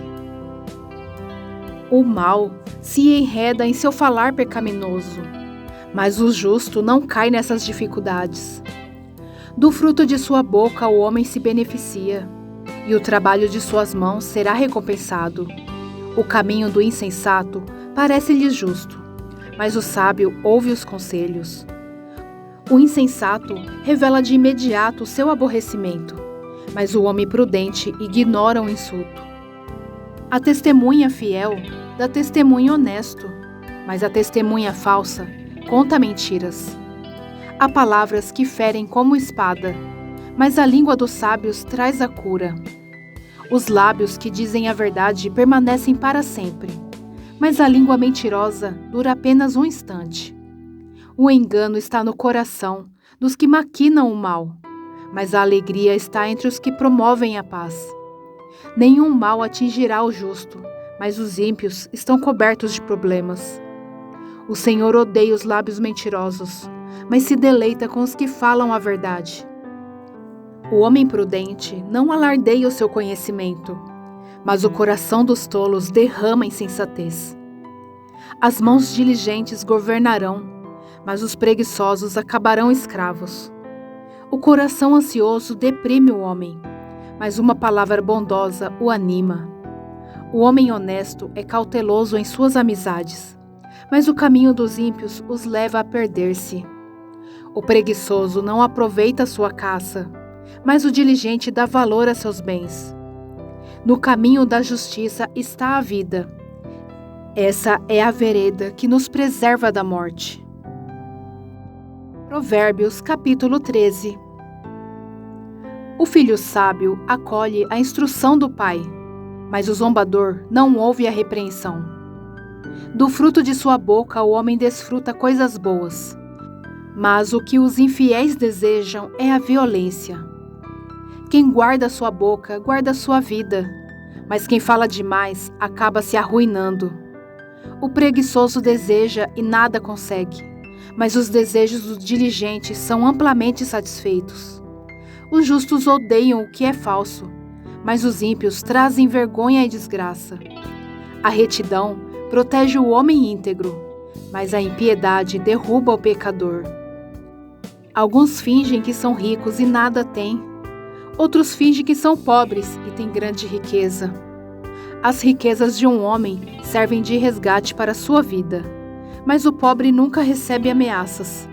O mal se enreda em seu falar pecaminoso, mas o justo não cai nessas dificuldades. Do fruto de sua boca o homem se beneficia, e o trabalho de suas mãos será recompensado. O caminho do insensato parece-lhe justo, mas o sábio ouve os conselhos. O insensato revela de imediato o seu aborrecimento, mas o homem prudente ignora o insulto. A testemunha fiel dá testemunho honesto, mas a testemunha falsa conta mentiras. Há palavras que ferem como espada, mas a língua dos sábios traz a cura. Os lábios que dizem a verdade permanecem para sempre, mas a língua mentirosa dura apenas um instante. O engano está no coração dos que maquinam o mal, mas a alegria está entre os que promovem a paz. Nenhum mal atingirá o justo, mas os ímpios estão cobertos de problemas. O Senhor odeia os lábios mentirosos, mas se deleita com os que falam a verdade. O homem prudente não alardeia o seu conhecimento, mas o coração dos tolos derrama insensatez. As mãos diligentes governarão, mas os preguiçosos acabarão escravos. O coração ansioso deprime o homem, mas uma palavra bondosa o anima. O homem honesto é cauteloso em suas amizades, mas o caminho dos ímpios os leva a perder-se. O preguiçoso não aproveita sua caça, mas o diligente dá valor a seus bens. No caminho da justiça está a vida. Essa é a vereda que nos preserva da morte. Provérbios, capítulo 13. O filho sábio acolhe a instrução do pai, mas o zombador não ouve a repreensão. Do fruto de sua boca o homem desfruta coisas boas, mas o que os infiéis desejam é a violência. Quem guarda sua boca guarda sua vida, mas quem fala demais acaba se arruinando. O preguiçoso deseja e nada consegue, mas os desejos do diligente são amplamente satisfeitos. Os justos odeiam o que é falso, mas os ímpios trazem vergonha e desgraça. A retidão protege o homem íntegro, mas a impiedade derruba o pecador. Alguns fingem que são ricos e nada têm. Outros fingem que são pobres e têm grande riqueza. As riquezas de um homem servem de resgate para sua vida, mas o pobre nunca recebe ameaças.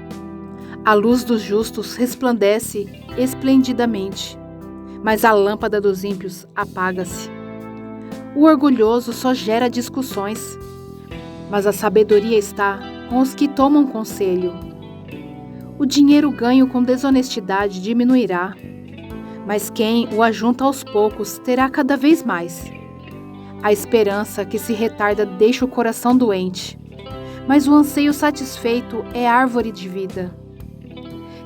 A luz dos justos resplandece esplendidamente, mas a lâmpada dos ímpios apaga-se. O orgulhoso só gera discussões, mas a sabedoria está com os que tomam conselho. O dinheiro ganho com desonestidade diminuirá, mas quem o ajunta aos poucos terá cada vez mais. A esperança que se retarda deixa o coração doente, mas o anseio satisfeito é árvore de vida.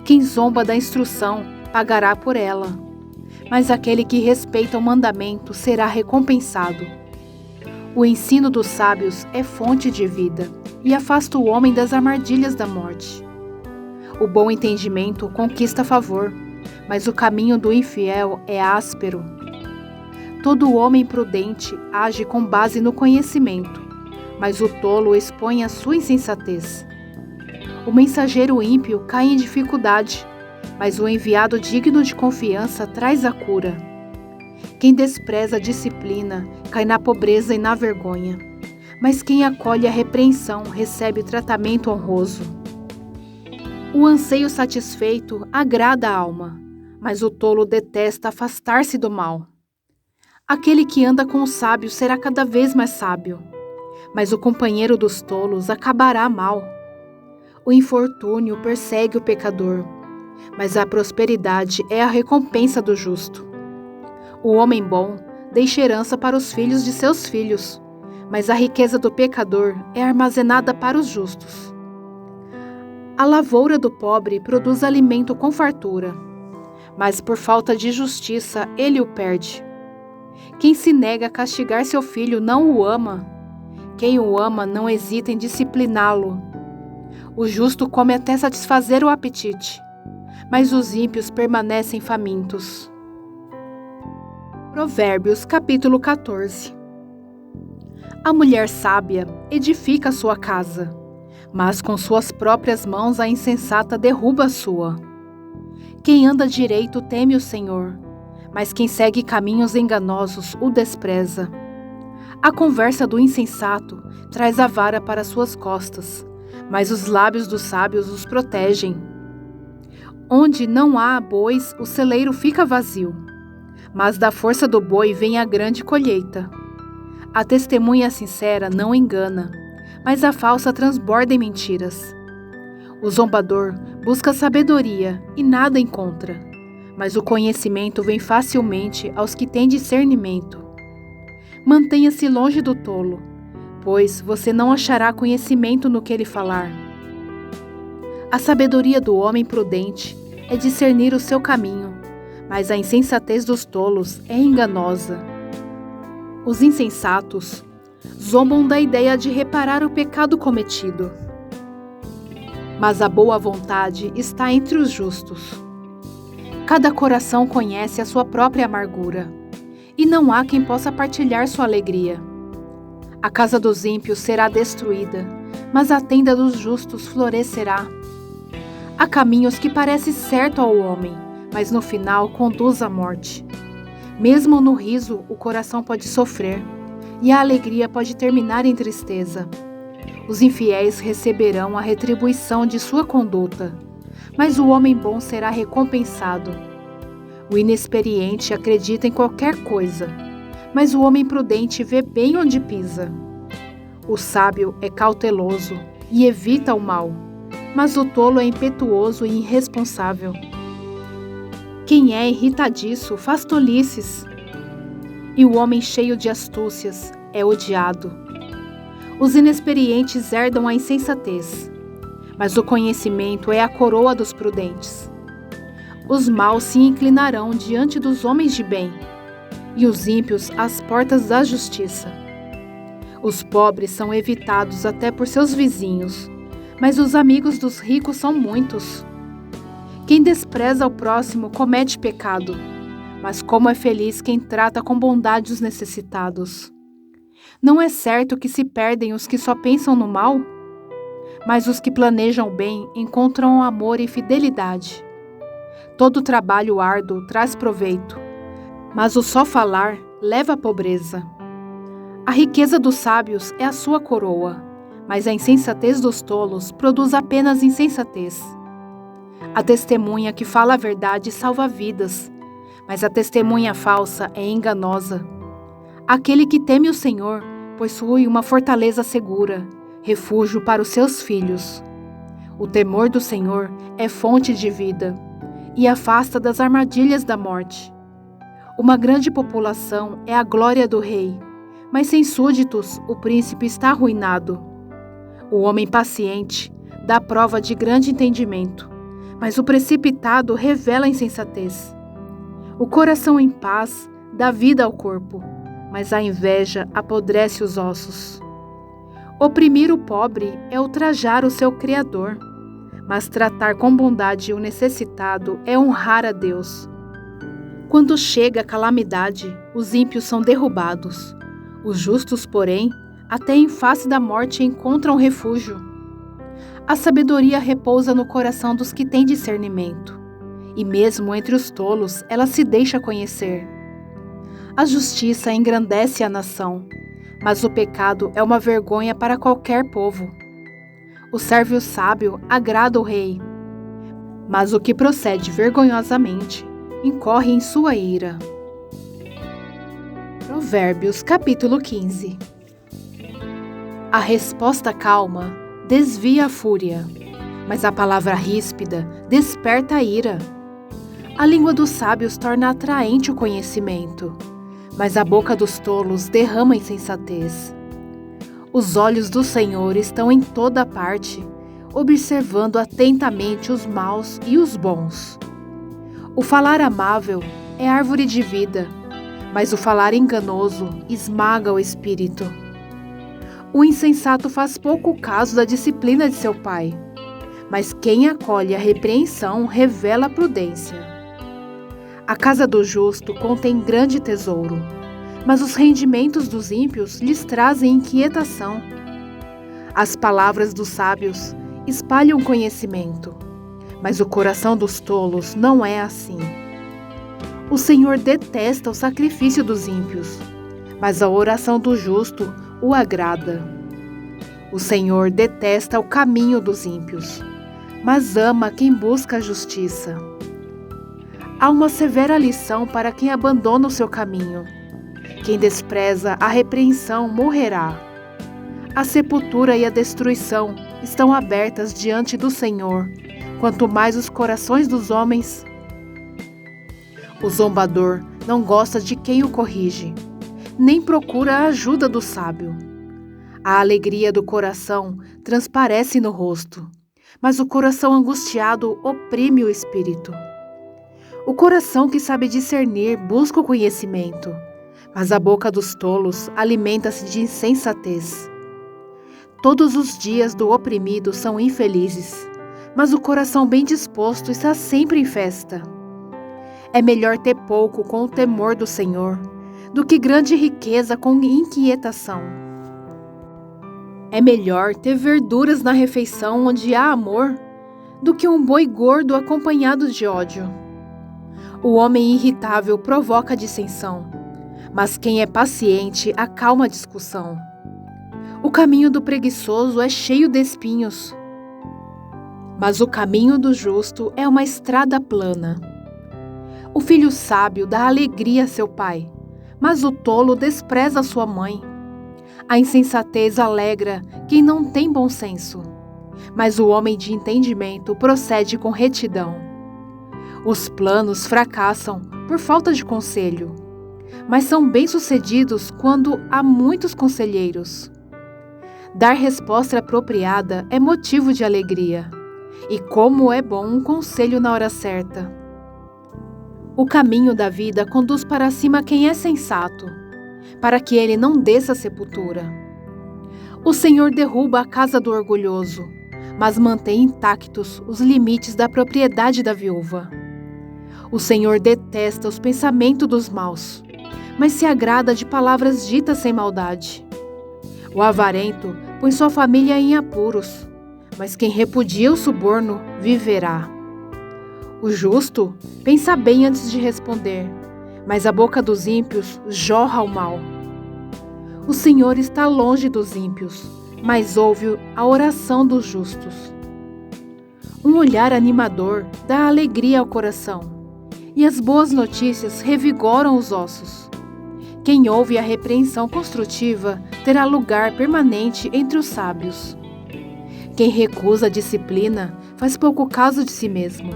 Quem zomba da instrução pagará por ela, mas aquele que respeita o mandamento será recompensado. O ensino dos sábios é fonte de vida e afasta o homem das armadilhas da morte. O bom entendimento conquista favor, mas o caminho do infiel é áspero. Todo homem prudente age com base no conhecimento, mas o tolo expõe a sua insensatez. O mensageiro ímpio cai em dificuldade, mas o enviado digno de confiança traz a cura. Quem despreza a disciplina cai na pobreza e na vergonha, mas quem acolhe a repreensão recebe tratamento honroso. O anseio satisfeito agrada a alma, mas o tolo detesta afastar-se do mal. Aquele que anda com o sábio será cada vez mais sábio, mas o companheiro dos tolos acabará mal. O infortúnio persegue o pecador, mas a prosperidade é a recompensa do justo. O homem bom deixa herança para os filhos de seus filhos, mas a riqueza do pecador é armazenada para os justos. A lavoura do pobre produz alimento com fartura, mas por falta de justiça ele o perde. Quem se nega a castigar seu filho não o ama. Quem o ama não hesita em discipliná-lo. O justo come até satisfazer o apetite, mas os ímpios permanecem famintos. Provérbios, capítulo 14. A mulher sábia edifica sua casa, mas com suas próprias mãos a insensata derruba a sua. Quem anda direito teme o Senhor, mas quem segue caminhos enganosos o despreza. A conversa do insensato traz a vara para suas costas, mas os lábios dos sábios os protegem. Onde não há bois, o celeiro fica vazio, mas da força do boi vem a grande colheita. A testemunha sincera não engana, mas a falsa transborda em mentiras. O zombador busca sabedoria e nada encontra, mas o conhecimento vem facilmente aos que têm discernimento. Mantenha-se longe do tolo, pois você não achará conhecimento no que ele falar. A sabedoria do homem prudente é discernir o seu caminho, mas a insensatez dos tolos é enganosa. Os insensatos zombam da ideia de reparar o pecado cometido, mas a boa vontade está entre os justos. Cada coração conhece a sua própria amargura, e não há quem possa partilhar sua alegria. A casa dos ímpios será destruída, mas a tenda dos justos florescerá. Há caminhos que parecem certo ao homem, mas no final conduz à morte. Mesmo no riso, o coração pode sofrer, e a alegria pode terminar em tristeza. Os infiéis receberão a retribuição de sua conduta, mas o homem bom será recompensado. O inexperiente acredita em qualquer coisa, mas o homem prudente vê bem onde pisa. O sábio é cauteloso e evita o mal, mas o tolo é impetuoso e irresponsável. Quem é irritadiço faz tolices, e o homem cheio de astúcias é odiado. Os inexperientes herdam a insensatez, mas o conhecimento é a coroa dos prudentes. Os maus se inclinarão diante dos homens de bem, e os ímpios às portas da justiça. Os pobres são evitados até por seus vizinhos, mas os amigos dos ricos são muitos. Quem despreza o próximo comete pecado, mas como é feliz quem trata com bondade os necessitados. Não é certo que se perdem os que só pensam no mal? Mas os que planejam o bem encontram amor e fidelidade. Todo trabalho árduo traz proveito, mas o só falar leva à pobreza. A riqueza dos sábios é a sua coroa, mas a insensatez dos tolos produz apenas insensatez. A testemunha que fala a verdade salva vidas, mas a testemunha falsa é enganosa. Aquele que teme o Senhor possui uma fortaleza segura, refúgio para os seus filhos. O temor do Senhor é fonte de vida e afasta das armadilhas da morte. Uma grande população é a glória do rei, mas sem súditos o príncipe está arruinado. O homem paciente dá prova de grande entendimento, mas o precipitado revela a insensatez. O coração em paz dá vida ao corpo, mas a inveja apodrece os ossos. Oprimir o pobre é ultrajar o seu Criador, mas tratar com bondade o necessitado é honrar a Deus. Quando chega a calamidade, os ímpios são derrubados. Os justos, porém, até em face da morte encontram refúgio. A sabedoria repousa no coração dos que têm discernimento, e mesmo entre os tolos ela se deixa conhecer. A justiça engrandece a nação, mas o pecado é uma vergonha para qualquer povo. O servo sábio agrada o rei, mas o que procede vergonhosamente incorre em sua ira. Provérbios capítulo 15. A resposta calma desvia a fúria, mas a palavra ríspida desperta a ira. A língua dos sábios torna atraente o conhecimento, mas a boca dos tolos derrama insensatez. Os olhos do Senhor estão em toda parte, observando atentamente os maus e os bons. O falar amável é árvore de vida, mas o falar enganoso esmaga o espírito. O insensato faz pouco caso da disciplina de seu pai, mas quem acolhe a repreensão revela a prudência. A casa do justo contém grande tesouro, mas os rendimentos dos ímpios lhes trazem inquietação. As palavras dos sábios espalham conhecimento, mas o coração dos tolos não é assim. O Senhor detesta o sacrifício dos ímpios, mas a oração do justo o agrada. O Senhor detesta o caminho dos ímpios, mas ama quem busca a justiça. Há uma severa lição para quem abandona o seu caminho. Quem despreza a repreensão morrerá. A sepultura e a destruição estão abertas diante do Senhor, quanto mais os corações dos homens. O zombador não gosta de quem o corrige, nem procura a ajuda do sábio. A alegria do coração transparece no rosto, mas o coração angustiado oprime o espírito. O coração que sabe discernir busca o conhecimento, mas a boca dos tolos alimenta-se de insensatez. Todos os dias do oprimido são infelizes, mas o coração bem disposto está sempre em festa. É melhor ter pouco com o temor do Senhor do que grande riqueza com inquietação. É melhor ter verduras na refeição onde há amor do que um boi gordo acompanhado de ódio. O homem irritável provoca dissensão, mas quem é paciente acalma a discussão. O caminho do preguiçoso é cheio de espinhos, mas o caminho do justo é uma estrada plana. O filho sábio dá alegria a seu pai, mas o tolo despreza sua mãe. A insensatez alegra quem não tem bom senso, mas o homem de entendimento procede com retidão. Os planos fracassam por falta de conselho, mas são bem-sucedidos quando há muitos conselheiros. Dar resposta apropriada é motivo de alegria, e como é bom um conselho na hora certa. O caminho da vida conduz para cima quem é sensato, para que ele não desça à sepultura. O Senhor derruba a casa do orgulhoso, mas mantém intactos os limites da propriedade da viúva. O Senhor detesta os pensamentos dos maus, mas se agrada de palavras ditas sem maldade. O avarento põe sua família em apuros, mas quem repudia o suborno viverá. O justo pensa bem antes de responder, mas a boca dos ímpios jorra o mal. O Senhor está longe dos ímpios, mas ouve a oração dos justos. Um olhar animador dá alegria ao coração, e as boas notícias revigoram os ossos. Quem ouve a repreensão construtiva terá lugar permanente entre os sábios. Quem recusa a disciplina faz pouco caso de si mesmo,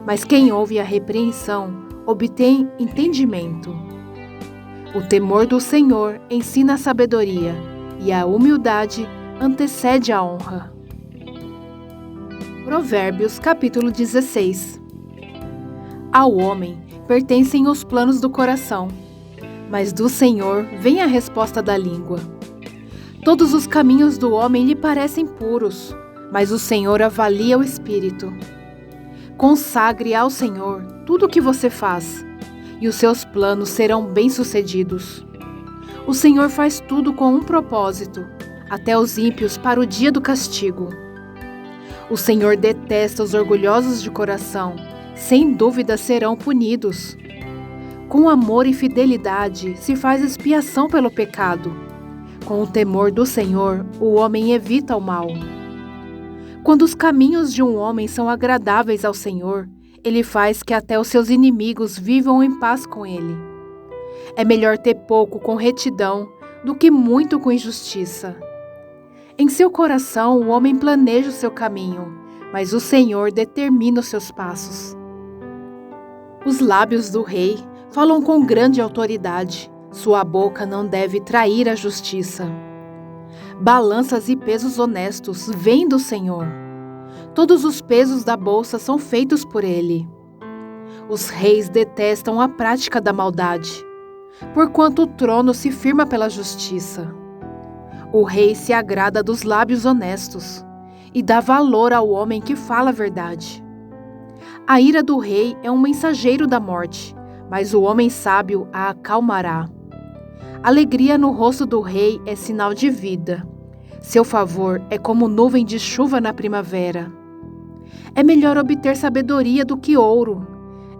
mas quem ouve a repreensão obtém entendimento. O temor do Senhor ensina a sabedoria, e a humildade antecede a honra. Provérbios capítulo 16. Ao homem pertencem os planos do coração, mas do Senhor vem a resposta da língua. Todos os caminhos do homem lhe parecem puros, mas o Senhor avalia o espírito. Consagre ao Senhor tudo o que você faz, e os seus planos serão bem-sucedidos. O Senhor faz tudo com um propósito, até os ímpios para o dia do castigo. O Senhor detesta os orgulhosos de coração, sem dúvida serão punidos. Com amor e fidelidade se faz expiação pelo pecado. Com o temor do Senhor, o homem evita o mal. Quando os caminhos de um homem são agradáveis ao Senhor, ele faz que até os seus inimigos vivam em paz com ele. É melhor ter pouco com retidão do que muito com injustiça. Em seu coração o homem planeja o seu caminho, mas o Senhor determina os seus passos. Os lábios do rei falam com grande autoridade, sua boca não deve trair a justiça. Balanças e pesos honestos vêm do Senhor. Todos os pesos da bolsa são feitos por ele. Os reis detestam a prática da maldade, porquanto o trono se firma pela justiça. O rei se agrada dos lábios honestos e dá valor ao homem que fala a verdade. A ira do rei é um mensageiro da morte, mas o homem sábio a acalmará. Alegria no rosto do rei é sinal de vida. Seu favor é como nuvem de chuva na primavera. É melhor obter sabedoria do que ouro.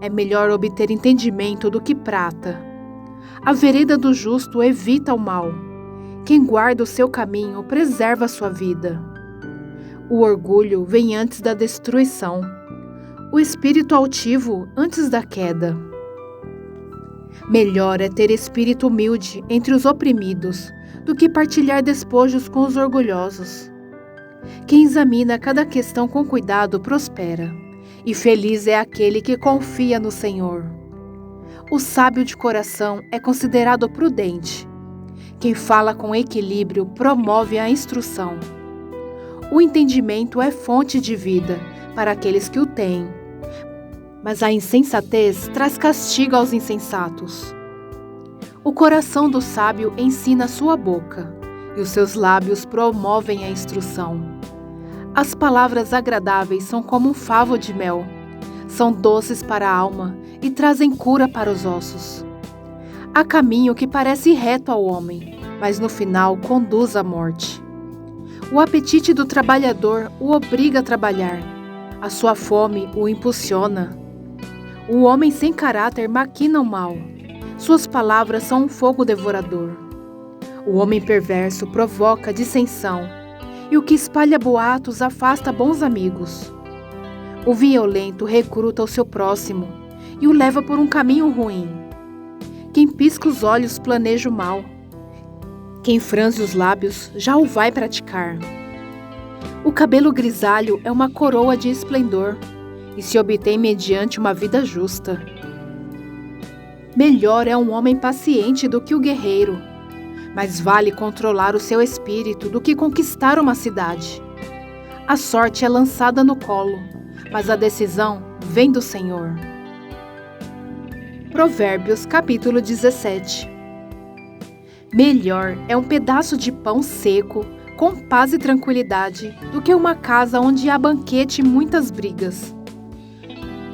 É melhor obter entendimento do que prata. A vereda do justo evita o mal. Quem guarda o seu caminho preserva a sua vida. O orgulho vem antes da destruição. O espírito altivo antes da queda. Melhor é ter espírito humilde entre os oprimidos do que partilhar despojos com os orgulhosos. Quem examina cada questão com cuidado prospera, e feliz é aquele que confia no Senhor. O sábio de coração é considerado prudente. Quem fala com equilíbrio promove a instrução. O entendimento é fonte de vida para aqueles que o têm, mas a insensatez traz castigo aos insensatos. O coração do sábio ensina a sua boca, e os seus lábios promovem a instrução. As palavras agradáveis são como um favo de mel. São doces para a alma e trazem cura para os ossos. Há caminho que parece reto ao homem, mas no final conduz à morte. O apetite do trabalhador o obriga a trabalhar. A sua fome o impulsiona. O homem sem caráter maquina o mal. Suas palavras são um fogo devorador. O homem perverso provoca dissensão, e o que espalha boatos afasta bons amigos. O violento recruta o seu próximo e o leva por um caminho ruim. Quem pisca os olhos planeja o mal. Quem franze os lábios já o vai praticar. O cabelo grisalho é uma coroa de esplendor e se obtém mediante uma vida justa. Melhor é um homem paciente do que o guerreiro, mas vale controlar o seu espírito do que conquistar uma cidade. A sorte é lançada no colo, mas a decisão vem do Senhor. Provérbios capítulo 17. Melhor é um pedaço de pão seco, com paz e tranquilidade, do que uma casa onde há banquete e muitas brigas.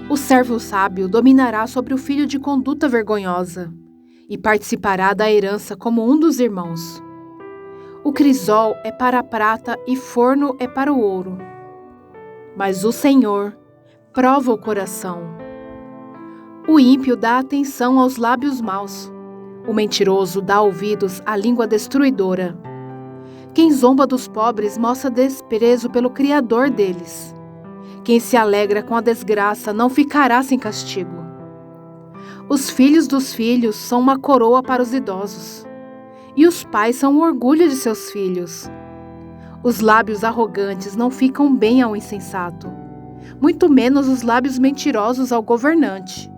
O servo sábio dominará sobre o filho de conduta vergonhosa e participará da herança como um dos irmãos. O crisol é para a prata e forno é para o ouro. Mas o Senhor prova o coração. O ímpio dá atenção aos lábios maus. O mentiroso dá ouvidos à língua destruidora. Quem zomba dos pobres mostra desprezo pelo Criador deles. Quem se alegra com a desgraça não ficará sem castigo. Os filhos dos filhos são uma coroa para os idosos, e os pais são o orgulho de seus filhos. Os lábios arrogantes não ficam bem ao insensato, muito menos os lábios mentirosos ao governante.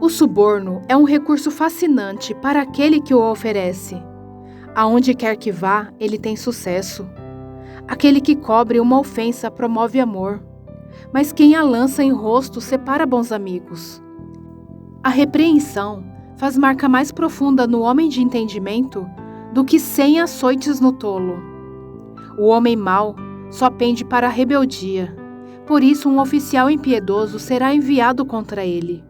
O suborno é um recurso fascinante para aquele que o oferece. Aonde quer que vá, ele tem sucesso. Aquele que cobre uma ofensa promove amor, mas quem a lança em rosto separa bons amigos. A repreensão faz marca mais profunda no homem de entendimento do que 100 açoites no tolo. O homem mau só pende para a rebeldia, por isso um oficial impiedoso será enviado contra ele.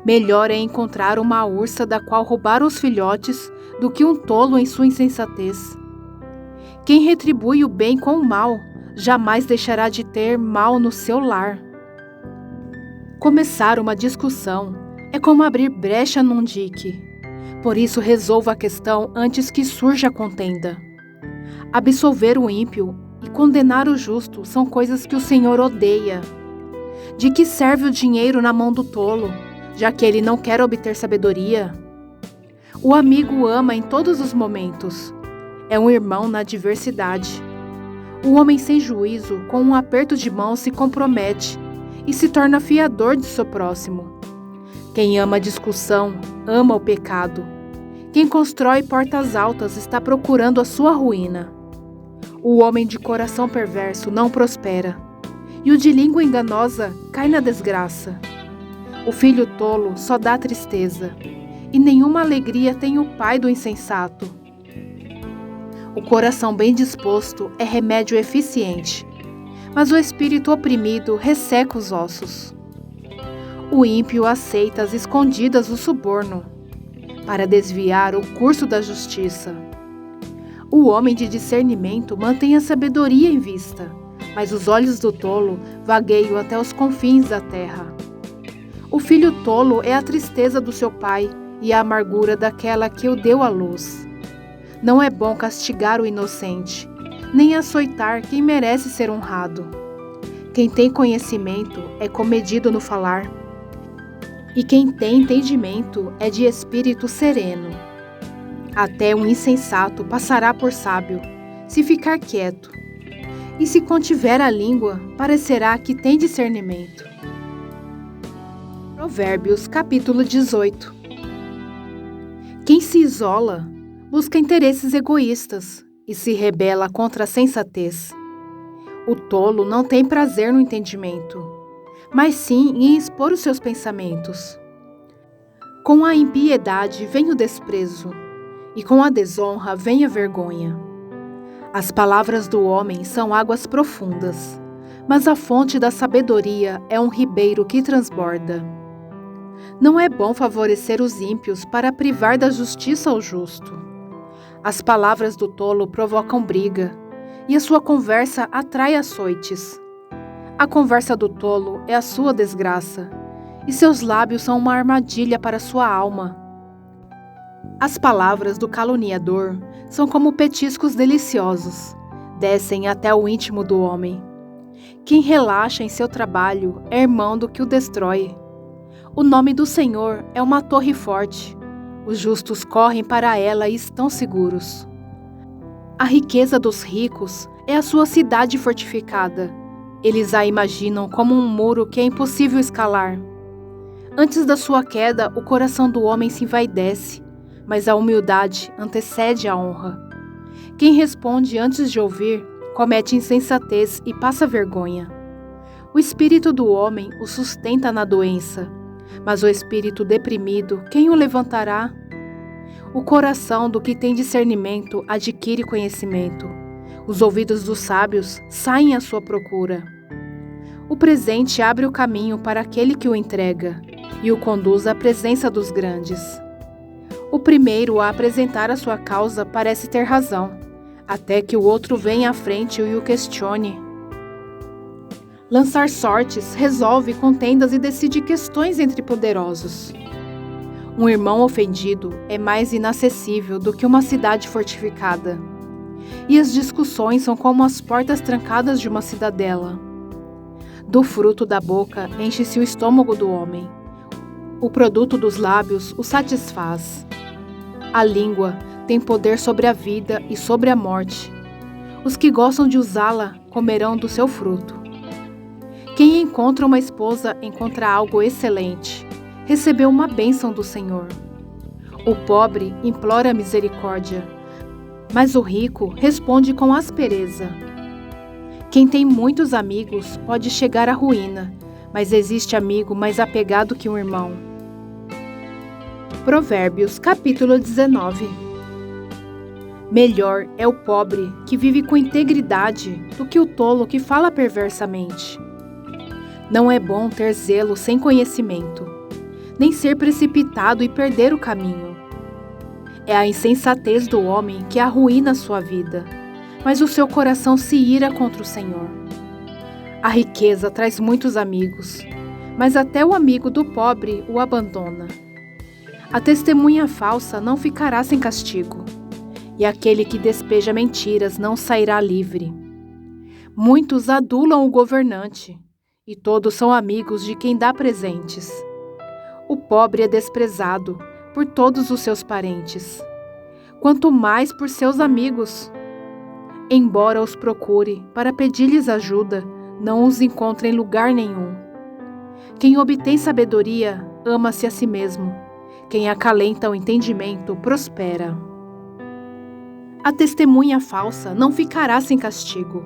Melhor é encontrar uma ursa da qual roubar os filhotes do que um tolo em sua insensatez. Quem retribui o bem com o mal, jamais deixará de ter mal no seu lar. Começar uma discussão é como abrir brecha num dique. Por isso resolva a questão antes que surja a contenda. Absolver o ímpio e condenar o justo são coisas que o Senhor odeia. De que serve o dinheiro na mão do tolo, já que ele não quer obter sabedoria? O amigo ama em todos os momentos. É um irmão na adversidade. O homem sem juízo, com um aperto de mão, se compromete e se torna fiador de seu próximo. Quem ama a discussão, ama o pecado. Quem constrói portas altas está procurando a sua ruína. O homem de coração perverso não prospera, e o de língua enganosa cai na desgraça. O filho tolo só dá tristeza, e nenhuma alegria tem o pai do insensato. O coração bem disposto é remédio eficiente, mas o espírito oprimido resseca os ossos. O ímpio aceita às escondidas o suborno, para desviar o curso da justiça. O homem de discernimento mantém a sabedoria em vista, mas os olhos do tolo vagueiam até os confins da terra. O filho tolo é a tristeza do seu pai e a amargura daquela que o deu à luz. Não é bom castigar o inocente, nem açoitar quem merece ser honrado. Quem tem conhecimento é comedido no falar, e quem tem entendimento é de espírito sereno. Até um insensato passará por sábio, se ficar quieto, e se contiver a língua, parecerá que tem discernimento. Provérbios capítulo 18. Quem se isola busca interesses egoístas e se rebela contra a sensatez. O tolo não tem prazer no entendimento, mas sim em expor os seus pensamentos. Com a impiedade vem o desprezo, e com a desonra vem a vergonha. As palavras do homem são águas profundas, mas a fonte da sabedoria é um ribeiro que transborda. Não é bom favorecer os ímpios para privar da justiça o justo. As palavras do tolo provocam briga, e a sua conversa atrai açoites. A conversa do tolo é a sua desgraça, e seus lábios são uma armadilha para sua alma. As palavras do caluniador são como petiscos deliciosos, descem até o íntimo do homem. Quem relaxa em seu trabalho é irmão do que o destrói. O nome do Senhor é uma torre forte. Os justos correm para ela e estão seguros. A riqueza dos ricos é a sua cidade fortificada. Eles a imaginam como um muro que é impossível escalar. Antes da sua queda, o coração do homem se envaidece, mas a humildade antecede a honra. Quem responde antes de ouvir, comete insensatez e passa vergonha. O espírito do homem o sustenta na doença, mas o espírito deprimido, quem o levantará? O coração do que tem discernimento adquire conhecimento. Os ouvidos dos sábios saem à sua procura. O presente abre o caminho para aquele que o entrega e o conduz à presença dos grandes. O primeiro a apresentar a sua causa parece ter razão, até que o outro venha à frente e o questione. Lançar sortes resolve contendas e decide questões entre poderosos. Um irmão ofendido é mais inacessível do que uma cidade fortificada. E as discussões são como as portas trancadas de uma cidadela. Do fruto da boca enche-se o estômago do homem. O produto dos lábios o satisfaz. A língua tem poder sobre a vida e sobre a morte. Os que gostam de usá-la comerão do seu fruto. Quem encontra uma esposa encontra algo excelente. Recebeu uma bênção do Senhor. O pobre implora misericórdia, mas o rico responde com aspereza. Quem tem muitos amigos pode chegar à ruína, mas existe amigo mais apegado que um irmão. Provérbios, capítulo 19. Melhor é o pobre que vive com integridade do que o tolo que fala perversamente. Não é bom ter zelo sem conhecimento, nem ser precipitado e perder o caminho. É a insensatez do homem que arruína sua vida, mas o seu coração se ira contra o Senhor. A riqueza traz muitos amigos, mas até o amigo do pobre o abandona. A testemunha falsa não ficará sem castigo, e aquele que despeja mentiras não sairá livre. Muitos adulam o governante, e todos são amigos de quem dá presentes. O pobre é desprezado por todos os seus parentes, quanto mais por seus amigos. Embora os procure para pedir-lhes ajuda, não os encontra em lugar nenhum. Quem obtém sabedoria ama-se a si mesmo. Quem acalenta o entendimento prospera. A testemunha falsa não ficará sem castigo,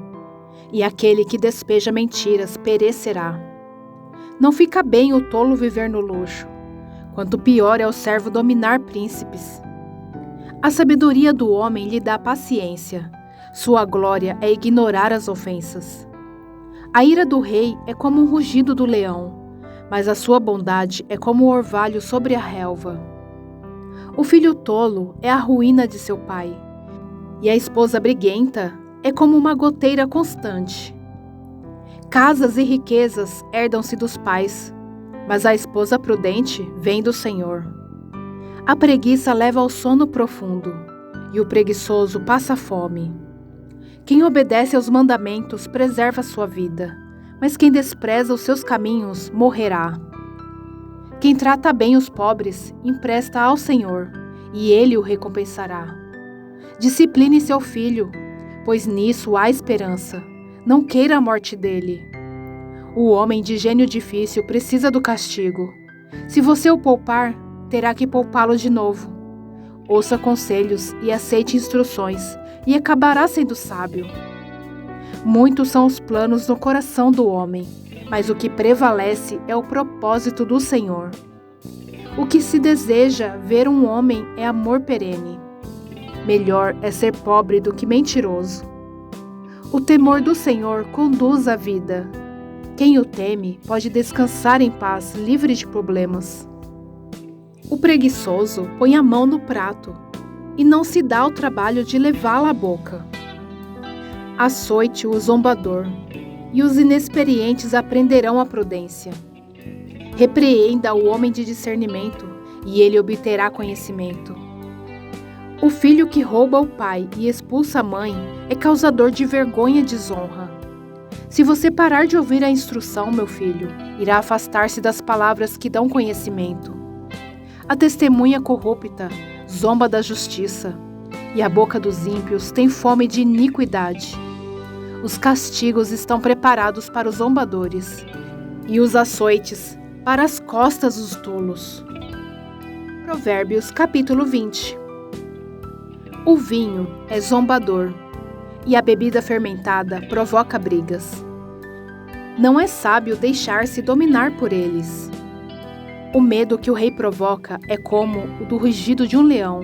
e aquele que despeja mentiras perecerá. Não fica bem o tolo viver no luxo, quanto pior é o servo dominar príncipes. A sabedoria do homem lhe dá paciência, sua glória é ignorar as ofensas. A ira do rei é como um rugido do leão, mas a sua bondade é como o orvalho sobre a relva. O filho tolo é a ruína de seu pai, e a esposa briguenta é como uma goteira constante. Casas e riquezas herdam-se dos pais, mas a esposa prudente vem do Senhor. A preguiça leva ao sono profundo, e o preguiçoso passa fome. Quem obedece aos mandamentos preserva sua vida, mas quem despreza os seus caminhos morrerá. Quem trata bem os pobres empresta ao Senhor, e Ele o recompensará. Discipline seu filho, pois nisso há esperança. Não queira a morte dele. O homem de gênio difícil precisa do castigo. Se você o poupar, terá que poupá-lo de novo. Ouça conselhos e aceite instruções, e acabará sendo sábio. Muitos são os planos no coração do homem, mas o que prevalece é o propósito do Senhor. O que se deseja ver um homem é amor perene. Melhor é ser pobre do que mentiroso. O temor do Senhor conduz à vida. Quem o teme pode descansar em paz, livre de problemas. O preguiçoso põe a mão no prato e não se dá ao trabalho de levá-la à boca. Açoite o zombador, e os inexperientes aprenderão a prudência. Repreenda o homem de discernimento, e ele obterá conhecimento. O filho que rouba o pai e expulsa a mãe é causador de vergonha e desonra. Se você parar de ouvir a instrução, meu filho, irá afastar-se das palavras que dão conhecimento. A testemunha corrupta zomba da justiça, e a boca dos ímpios tem fome de iniquidade. Os castigos estão preparados para os zombadores, e os açoites para as costas dos tolos. Provérbios capítulo 20. O vinho é zombador, e a bebida fermentada provoca brigas. Não é sábio deixar-se dominar por eles. O medo que o rei provoca é como o do rugido de um leão.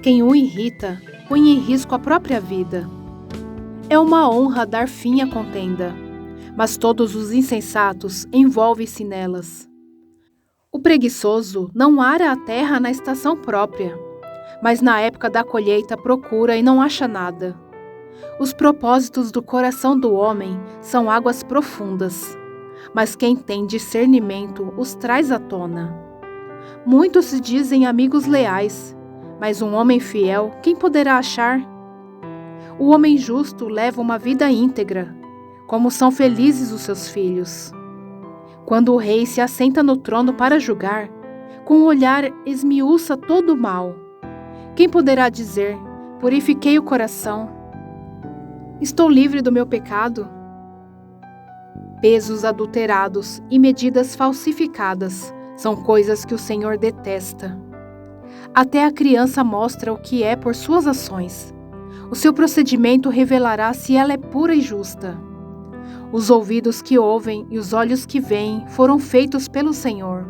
Quem o irrita põe em risco a própria vida. É uma honra dar fim à contenda, mas todos os insensatos envolvem-se nelas. O preguiçoso não ara a terra na estação própria, mas na época da colheita procura e não acha nada. Os propósitos do coração do homem são águas profundas, mas quem tem discernimento os traz à tona. Muitos se dizem amigos leais, mas um homem fiel quem poderá achar? O homem justo leva uma vida íntegra, como são felizes os seus filhos. Quando o rei se assenta no trono para julgar, com o olhar esmiuça todo o mal. Quem poderá dizer, purifiquei o coração? Estou livre do meu pecado? Pesos adulterados e medidas falsificadas são coisas que o Senhor detesta. Até a criança mostra o que é por suas ações. O seu procedimento revelará se ela é pura e justa. Os ouvidos que ouvem e os olhos que veem foram feitos pelo Senhor.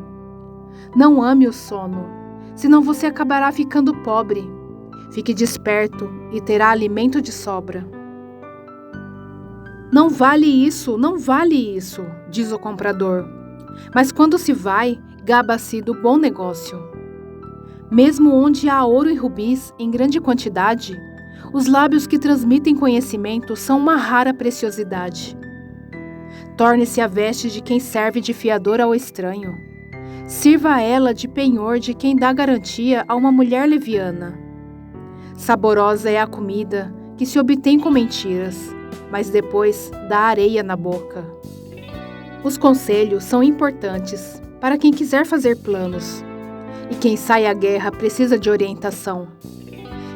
Não ame o sono, senão você acabará ficando pobre. Fique desperto e terá alimento de sobra. Não vale isso, diz o comprador. Mas quando se vai, gaba-se do bom negócio. Mesmo onde há ouro e rubis em grande quantidade, os lábios que transmitem conhecimento são uma rara preciosidade. Torne-se a veste de quem serve de fiador ao estranho. Sirva a ela de penhor de quem dá garantia a uma mulher leviana. Saborosa é a comida que se obtém com mentiras, mas depois dá areia na boca. Os conselhos são importantes para quem quiser fazer planos, e quem sai à guerra precisa de orientação.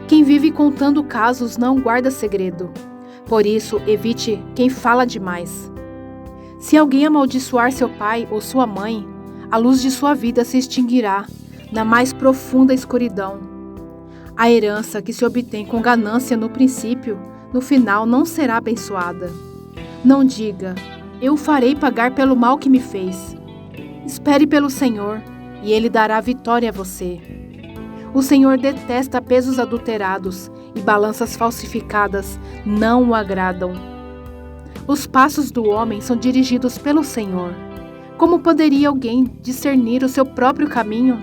Quem vive contando casos não guarda segredo, por isso evite quem fala demais. Se alguém amaldiçoar seu pai ou sua mãe, a luz de sua vida se extinguirá na mais profunda escuridão. A herança que se obtém com ganância no princípio, no final não será abençoada. Não diga, eu o farei pagar pelo mal que me fez. Espere pelo Senhor, e Ele dará vitória a você. O Senhor detesta pesos adulterados e balanças falsificadas não o agradam. Os passos do homem são dirigidos pelo Senhor. Como poderia alguém discernir o seu próprio caminho?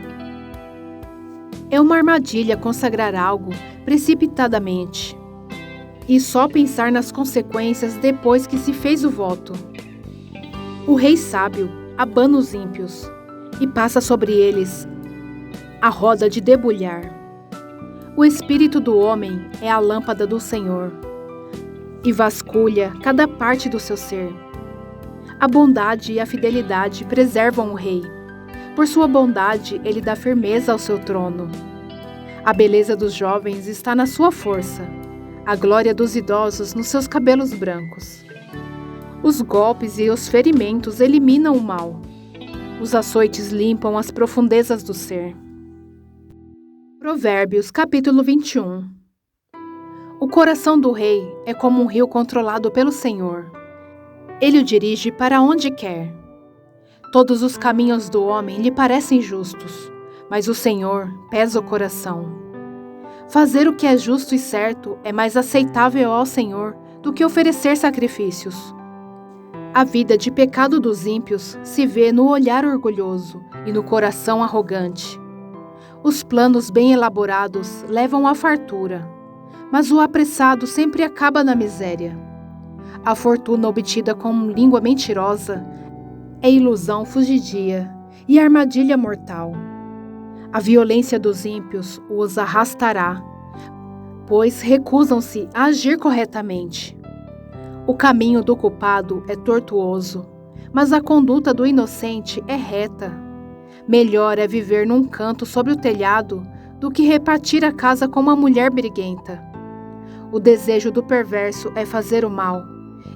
É uma armadilha consagrar algo precipitadamente e só pensar nas consequências depois que se fez o voto. O rei sábio abana os ímpios e passa sobre eles a roda de debulhar. O espírito do homem é a lâmpada do Senhor e vasculha cada parte do seu ser. A bondade e a fidelidade preservam o rei. Por sua bondade, ele dá firmeza ao seu trono. A beleza dos jovens está na sua força, a glória dos idosos nos seus cabelos brancos. Os golpes e os ferimentos eliminam o mal. Os açoites limpam as profundezas do ser. Provérbios capítulo 21. O coração do rei é como um rio controlado pelo Senhor. Ele o dirige para onde quer. Todos os caminhos do homem lhe parecem justos, mas o Senhor pesa o coração. Fazer o que é justo e certo é mais aceitável ao Senhor do que oferecer sacrifícios. A vida de pecado dos ímpios se vê no olhar orgulhoso e no coração arrogante. Os planos bem elaborados levam à fartura, mas o apressado sempre acaba na miséria. A fortuna obtida com língua mentirosa é ilusão fugidia e armadilha mortal. A violência dos ímpios os arrastará, pois recusam-se a agir corretamente. O caminho do culpado é tortuoso, mas a conduta do inocente é reta. Melhor é viver num canto sobre o telhado do que repartir a casa com uma mulher briguenta. O desejo do perverso é fazer o mal.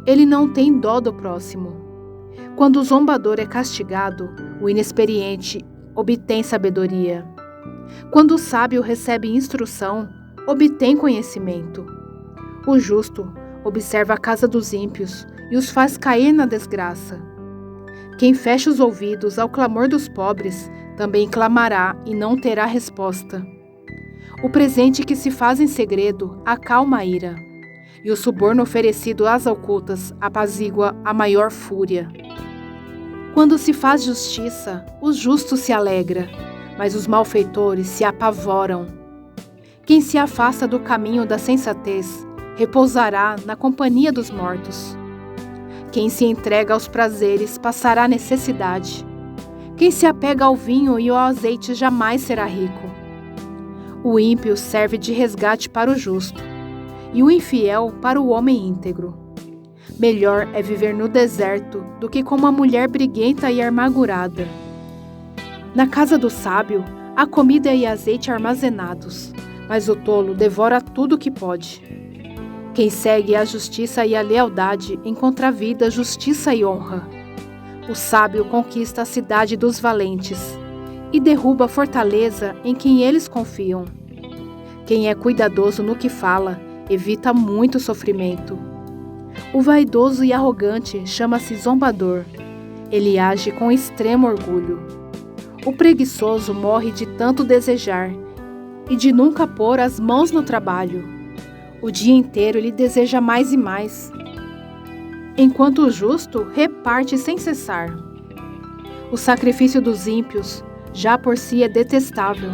Ele não tem dó do próximo. Quando o zombador é castigado, o inexperiente obtém sabedoria. Quando o sábio recebe instrução, obtém conhecimento. O justo observa a casa dos ímpios e os faz cair na desgraça. Quem fecha os ouvidos ao clamor dos pobres também clamará e não terá resposta. O presente que se faz em segredo acalma a ira, e o suborno oferecido às ocultas apazigua a maior fúria. Quando se faz justiça, o justo se alegra, mas os malfeitores se apavoram. Quem se afasta do caminho da sensatez repousará na companhia dos mortos. Quem se entrega aos prazeres passará necessidade. Quem se apega ao vinho e ao azeite jamais será rico. O ímpio serve de resgate para o justo, e o infiel para o homem íntegro. Melhor é viver no deserto do que com uma mulher briguenta e amargurada. Na casa do sábio, há comida e azeite armazenados, mas o tolo devora tudo que pode. Quem segue a justiça e a lealdade encontra vida, justiça e honra. O sábio conquista a cidade dos valentes e derruba a fortaleza em quem eles confiam. Quem é cuidadoso no que fala evita muito sofrimento. O vaidoso e arrogante chama-se zombador. Ele age com extremo orgulho. O preguiçoso morre de tanto desejar e de nunca pôr as mãos no trabalho. O dia inteiro ele deseja mais e mais, enquanto o justo reparte sem cessar. O sacrifício dos ímpios já por si é detestável,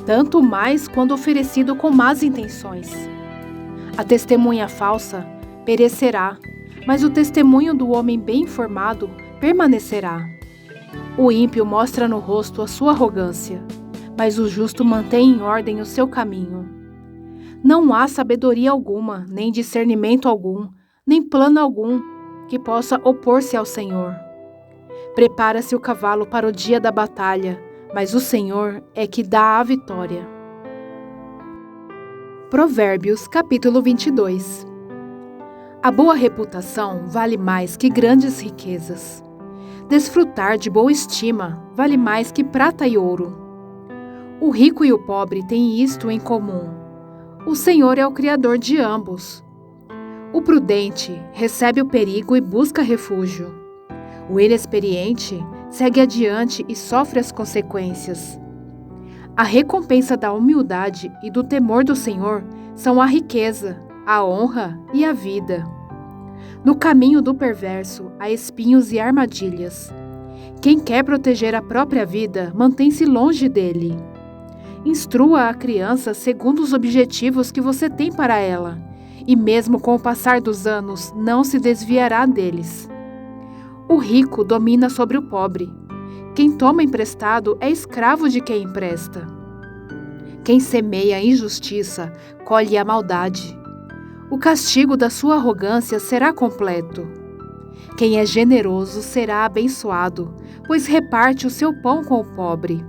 tanto mais quando oferecido com más intenções. A testemunha falsa perecerá, mas o testemunho do homem bem informado permanecerá. O ímpio mostra no rosto a sua arrogância, mas o justo mantém em ordem o seu caminho. Não há sabedoria alguma, nem discernimento algum, nem plano algum que possa opor-se ao Senhor. Prepara-se o cavalo para o dia da batalha, mas o Senhor é que dá a vitória. Provérbios, capítulo 22. A boa reputação vale mais que grandes riquezas. Desfrutar de boa estima vale mais que prata e ouro. O rico e o pobre têm isto em comum: o Senhor é o Criador de ambos. O prudente recebe o perigo e busca refúgio. O inexperiente segue adiante e sofre as consequências. A recompensa da humildade e do temor do Senhor são a riqueza, a honra e a vida. No caminho do perverso há espinhos e armadilhas. Quem quer proteger a própria vida mantém-se longe dele. Instrua a criança segundo os objetivos que você tem para ela, e mesmo com o passar dos anos não se desviará deles. O rico domina sobre o pobre. Quem toma emprestado é escravo de quem empresta. Quem semeia a injustiça colhe a maldade. O castigo da sua arrogância será completo. Quem é generoso será abençoado, pois reparte o seu pão com o pobre.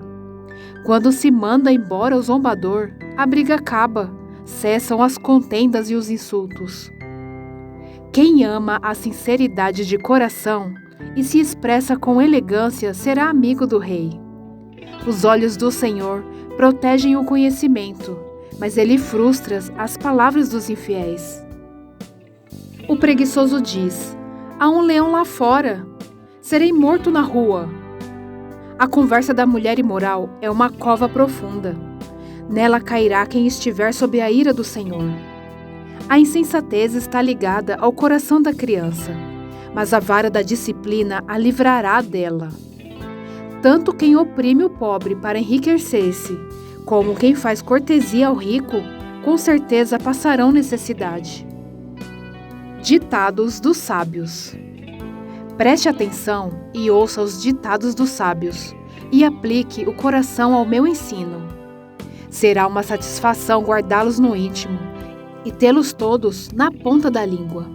Quando se manda embora o zombador, a briga acaba, cessam as contendas e os insultos. Quem ama a sinceridade de coração e se expressa com elegância será amigo do rei. Os olhos do Senhor protegem o conhecimento, mas ele frustra as palavras dos infiéis. O preguiçoso diz: há um leão lá fora, serei morto na rua. A conversa da mulher imoral é uma cova profunda. Nela cairá quem estiver sob a ira do Senhor. A insensatez está ligada ao coração da criança, mas a vara da disciplina a livrará dela. Tanto quem oprime o pobre para enriquecer-se, como quem faz cortesia ao rico, com certeza passarão necessidade. Ditados dos sábios. Preste atenção e ouça os ditados dos sábios, e aplique o coração ao meu ensino. Será uma satisfação guardá-los no íntimo e tê-los todos na ponta da língua.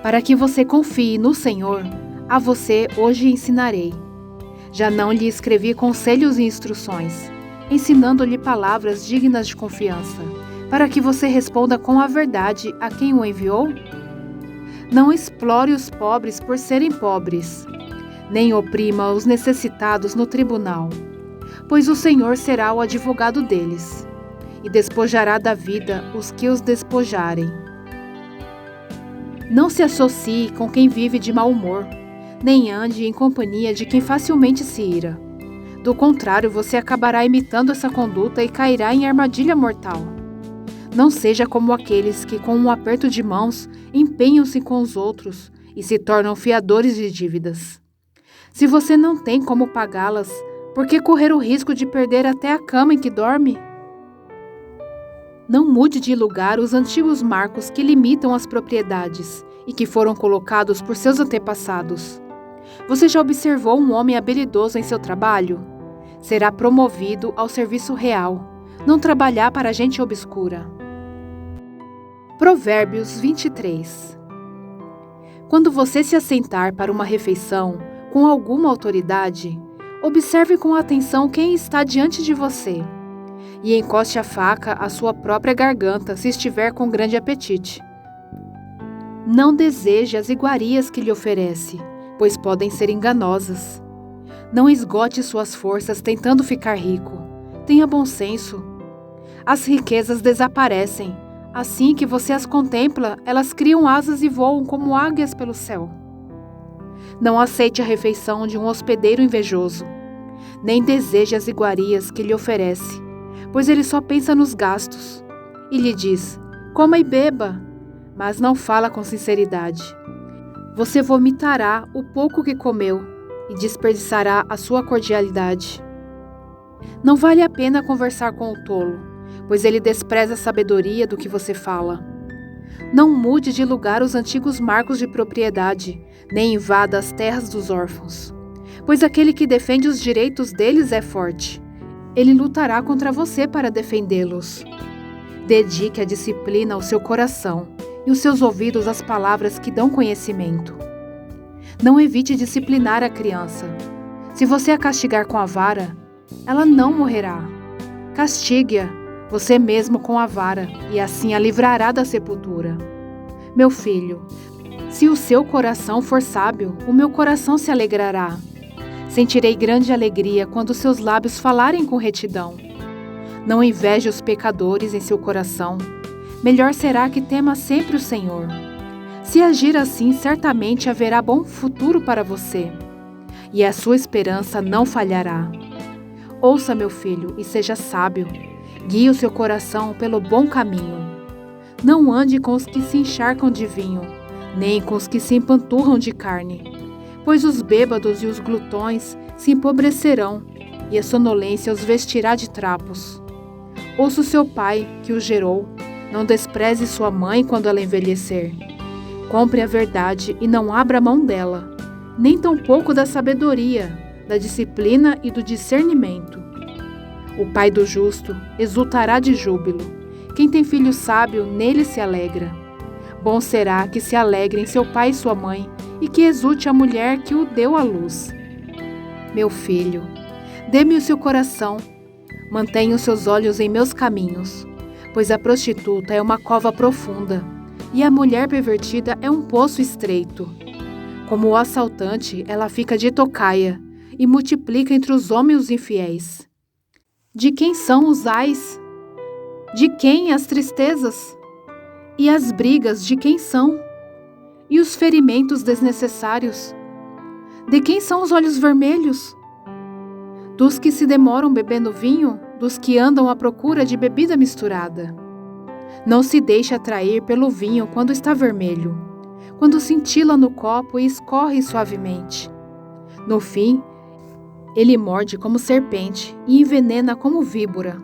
Para que você confie no Senhor, a você hoje ensinarei. Já não lhe escrevi conselhos e instruções, ensinando-lhe palavras dignas de confiança, para que você responda com a verdade a quem o enviou? Não explore os pobres por serem pobres, nem oprima os necessitados no tribunal, pois o Senhor será o advogado deles, e despojará da vida os que os despojarem. Não se associe com quem vive de mau humor, nem ande em companhia de quem facilmente se ira. Do contrário, você acabará imitando essa conduta e cairá em armadilha mortal. Não seja como aqueles que, com um aperto de mãos, empenham-se com os outros e se tornam fiadores de dívidas. Se você não tem como pagá-las, por que correr o risco de perder até a cama em que dorme? Não mude de lugar os antigos marcos que limitam as propriedades e que foram colocados por seus antepassados. Você já observou um homem habilidoso em seu trabalho? Será promovido ao serviço real, não trabalhar para gente obscura. Provérbios 23. Quando você se assentar para uma refeição com alguma autoridade, observe com atenção quem está diante de você e encoste a faca à sua própria garganta se estiver com grande apetite. Não deseje as iguarias que lhe oferece, pois podem ser enganosas. Não esgote suas forças tentando ficar rico. Tenha bom senso. As riquezas desaparecem. Assim que você as contempla, elas criam asas e voam como águias pelo céu. Não aceite a refeição de um hospedeiro invejoso, nem deseje as iguarias que lhe oferece, pois ele só pensa nos gastos e lhe diz: coma e beba, mas não fala com sinceridade. Você vomitará o pouco que comeu e desperdiçará a sua cordialidade. Não vale a pena conversar com o tolo, pois ele despreza a sabedoria do que você fala. Não mude de lugar os antigos marcos de propriedade, nem invada as terras dos órfãos, pois aquele que defende os direitos deles é forte. Ele lutará contra você para defendê-los. Dedique a disciplina ao seu coração e os seus ouvidos às palavras que dão conhecimento. Não evite disciplinar a criança. Se você a castigar com a vara, ela não morrerá. Castigue-a você mesmo com a vara, e assim a livrará da sepultura. Meu filho, se o seu coração for sábio, o meu coração se alegrará. Sentirei grande alegria quando seus lábios falarem com retidão. Não inveje os pecadores em seu coração. Melhor será que tema sempre o Senhor. Se agir assim, certamente haverá bom futuro para você, e a sua esperança não falhará. Ouça, meu filho, e seja sábio. Guie o seu coração pelo bom caminho. Não ande com os que se encharcam de vinho, nem com os que se empanturram de carne, pois os bêbados e os glutões se empobrecerão, e a sonolência os vestirá de trapos. Ouça o seu pai, que o gerou. Não despreze sua mãe quando ela envelhecer. Compre a verdade e não abra mão dela, nem tampouco da sabedoria, da disciplina e do discernimento. O pai do justo exultará de júbilo. Quem tem filho sábio, nele se alegra. Bom será que se alegrem seu pai e sua mãe, e que exulte a mulher que o deu à luz. Meu filho, dê-me o seu coração, mantenha os seus olhos em meus caminhos, pois a prostituta é uma cova profunda, e a mulher pervertida é um poço estreito. Como o assaltante, ela fica de tocaia, e multiplica entre os homens os infiéis. De quem são os ais? De quem as tristezas? E as brigas de quem são? E os ferimentos desnecessários? De quem são os olhos vermelhos? Dos que se demoram bebendo vinho? Dos que andam à procura de bebida misturada? Não se deixe atrair pelo vinho quando está vermelho, quando cintila no copo e escorre suavemente. No fim, ele morde como serpente e envenena como víbora.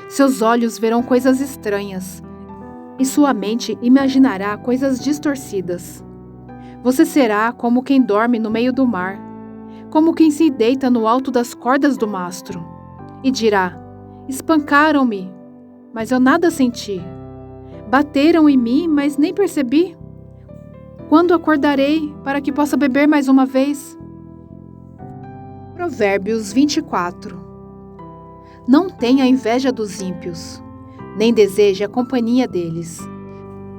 Seus olhos verão coisas estranhas e sua mente imaginará coisas distorcidas. Você será como quem dorme no meio do mar, como quem se deita no alto das cordas do mastro, e dirá: espancaram-me, mas eu nada senti. Bateram em mim, mas nem percebi. Quando acordarei para que possa beber mais uma vez? Provérbios 24. Não tenha inveja dos ímpios, nem deseje a companhia deles,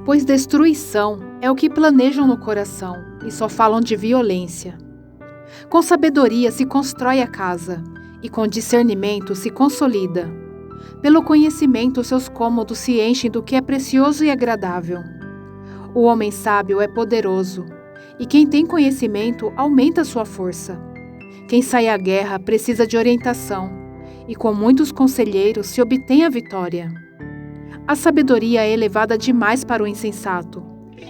pois destruição é o que planejam no coração e só falam de violência. Com sabedoria se constrói a casa, e com discernimento se consolida. Pelo conhecimento seus cômodos se enchem do que é precioso e agradável. O homem sábio é poderoso, e quem tem conhecimento aumenta sua força. Quem sai à guerra precisa de orientação, e com muitos conselheiros se obtém a vitória. A sabedoria é elevada demais para o insensato.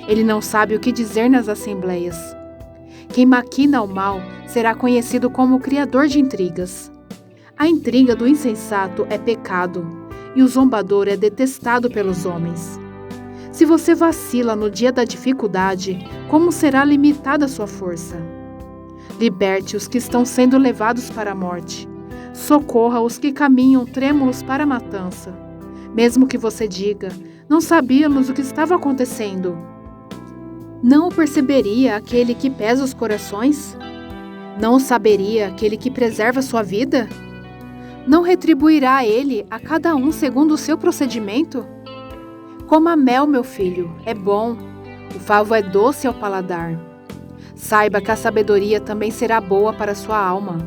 Ele não sabe o que dizer nas assembleias. Quem maquina o mal será conhecido como o criador de intrigas. A intriga do insensato é pecado, e o zombador é detestado pelos homens. Se você vacila no dia da dificuldade, como será limitada a sua força? Liberte os que estão sendo levados para a morte. Socorra os que caminham trêmulos para a matança. Mesmo que você diga: não sabíamos o que estava acontecendo. Não o perceberia aquele que pesa os corações? Não o saberia aquele que preserva sua vida? Não retribuirá ele a cada um segundo o seu procedimento? Coma mel, meu filho, é bom. O favo é doce ao paladar. Saiba que a sabedoria também será boa para sua alma.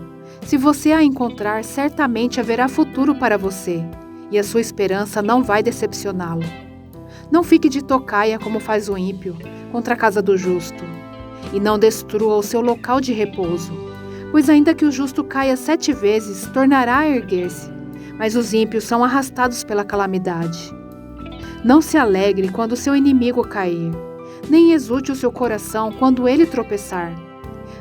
Se você a encontrar, certamente haverá futuro para você, e a sua esperança não vai decepcioná-lo. Não fique de tocaia como faz o ímpio contra a casa do justo, e não destrua o seu local de repouso, pois ainda que o justo caia 7 vezes, tornará a erguer-se, mas os ímpios são arrastados pela calamidade. Não se alegre quando seu inimigo cair, nem exulte o seu coração quando ele tropeçar,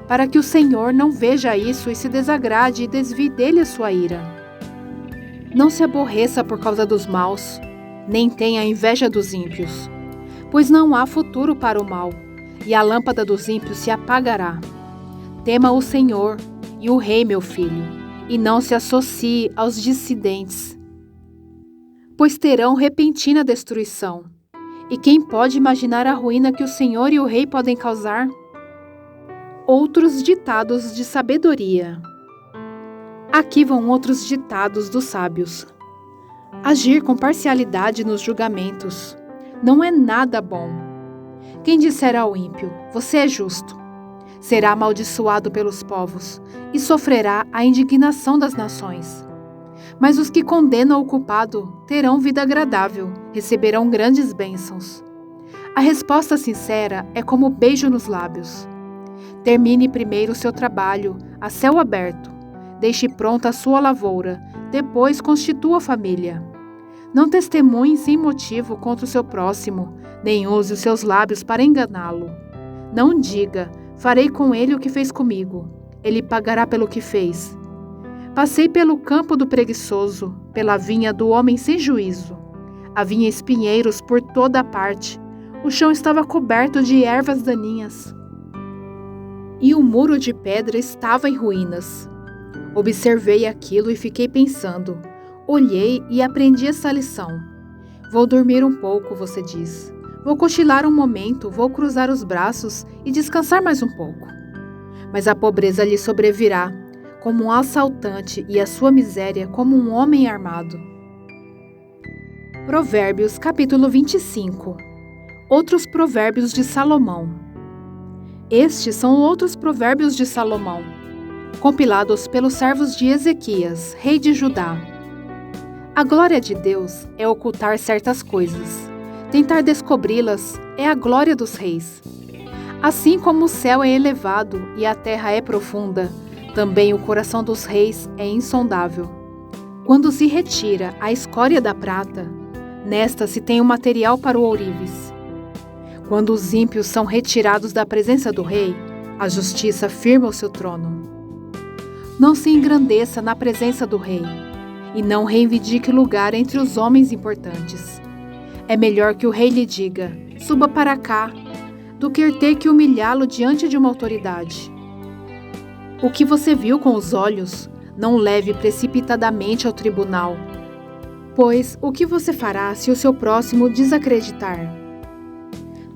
para que o Senhor não veja isso e se desagrade e desvie dele a sua ira. Não se aborreça por causa dos maus, nem tenha inveja dos ímpios, pois não há futuro para o mal, e a lâmpada dos ímpios se apagará. Tema o Senhor e o Rei, meu filho, e não se associe aos dissidentes, pois terão repentina destruição. E quem pode imaginar a ruína que o Senhor e o Rei podem causar? Outros ditados de sabedoria. Aqui vão outros ditados dos sábios. Agir com parcialidade nos julgamentos não é nada bom. Quem disser ao ímpio: você é justo, será amaldiçoado pelos povos e sofrerá a indignação das nações. Mas os que condenam o culpado terão vida agradável, receberão grandes bênçãos. A resposta sincera é como beijo nos lábios. Termine primeiro o seu trabalho a céu aberto. Deixe pronta a sua lavoura, depois constitua a família. Não testemunhe sem motivo contra o seu próximo, nem use os seus lábios para enganá-lo. Não diga: farei com ele o que fez comigo. Ele pagará pelo que fez. Passei pelo campo do preguiçoso, pela vinha do homem sem juízo. Havia espinheiros por toda a parte. O chão estava coberto de ervas daninhas. E o muro de pedra estava em ruínas. Observei aquilo e fiquei pensando. Olhei e aprendi essa lição. Vou dormir um pouco, você diz. Vou cochilar um momento, vou cruzar os braços e descansar mais um pouco. Mas a pobreza lhe sobrevirá, como um assaltante, e a sua miséria como um homem armado. Provérbios capítulo 25. Outros provérbios de Salomão. Estes são outros provérbios de Salomão, compilados pelos servos de Ezequias, rei de Judá. A glória de Deus é ocultar certas coisas. Tentar descobri-las é a glória dos reis. Assim como o céu é elevado e a terra é profunda, também o coração dos reis é insondável. Quando se retira a escória da prata, Nesta se tem o material para o ourives. Quando os ímpios são retirados da presença do rei, a justiça firma o seu trono. Não se engrandeça na presença do rei, e não reivindique lugar entre os homens importantes. É melhor que o rei lhe diga, suba para cá, do que ter que humilhá-lo diante de uma autoridade. O que você viu com os olhos, não leve precipitadamente ao tribunal, pois o que você fará se o seu próximo desacreditar?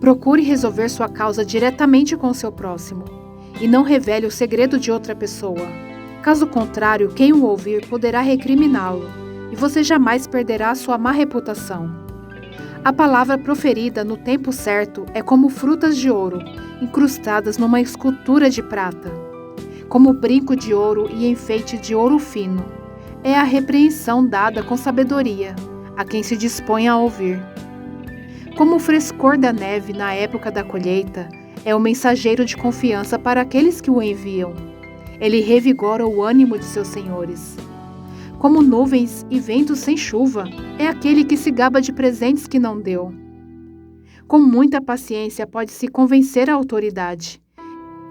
Procure resolver sua causa diretamente com o seu próximo, e não revele o segredo de outra pessoa. Caso contrário, quem o ouvir poderá recriminá-lo, e você jamais perderá sua má reputação. A palavra proferida no tempo certo é como frutas de ouro, incrustadas numa escultura de prata. Como brinco de ouro e enfeite de ouro fino, é a repreensão dada com sabedoria a quem se dispõe a ouvir. Como o frescor da neve na época da colheita, é o mensageiro de confiança para aqueles que o enviam. Ele revigora o ânimo de seus senhores. Como nuvens e ventos sem chuva, é aquele que se gaba de presentes que não deu. Com muita paciência pode-se convencer a autoridade,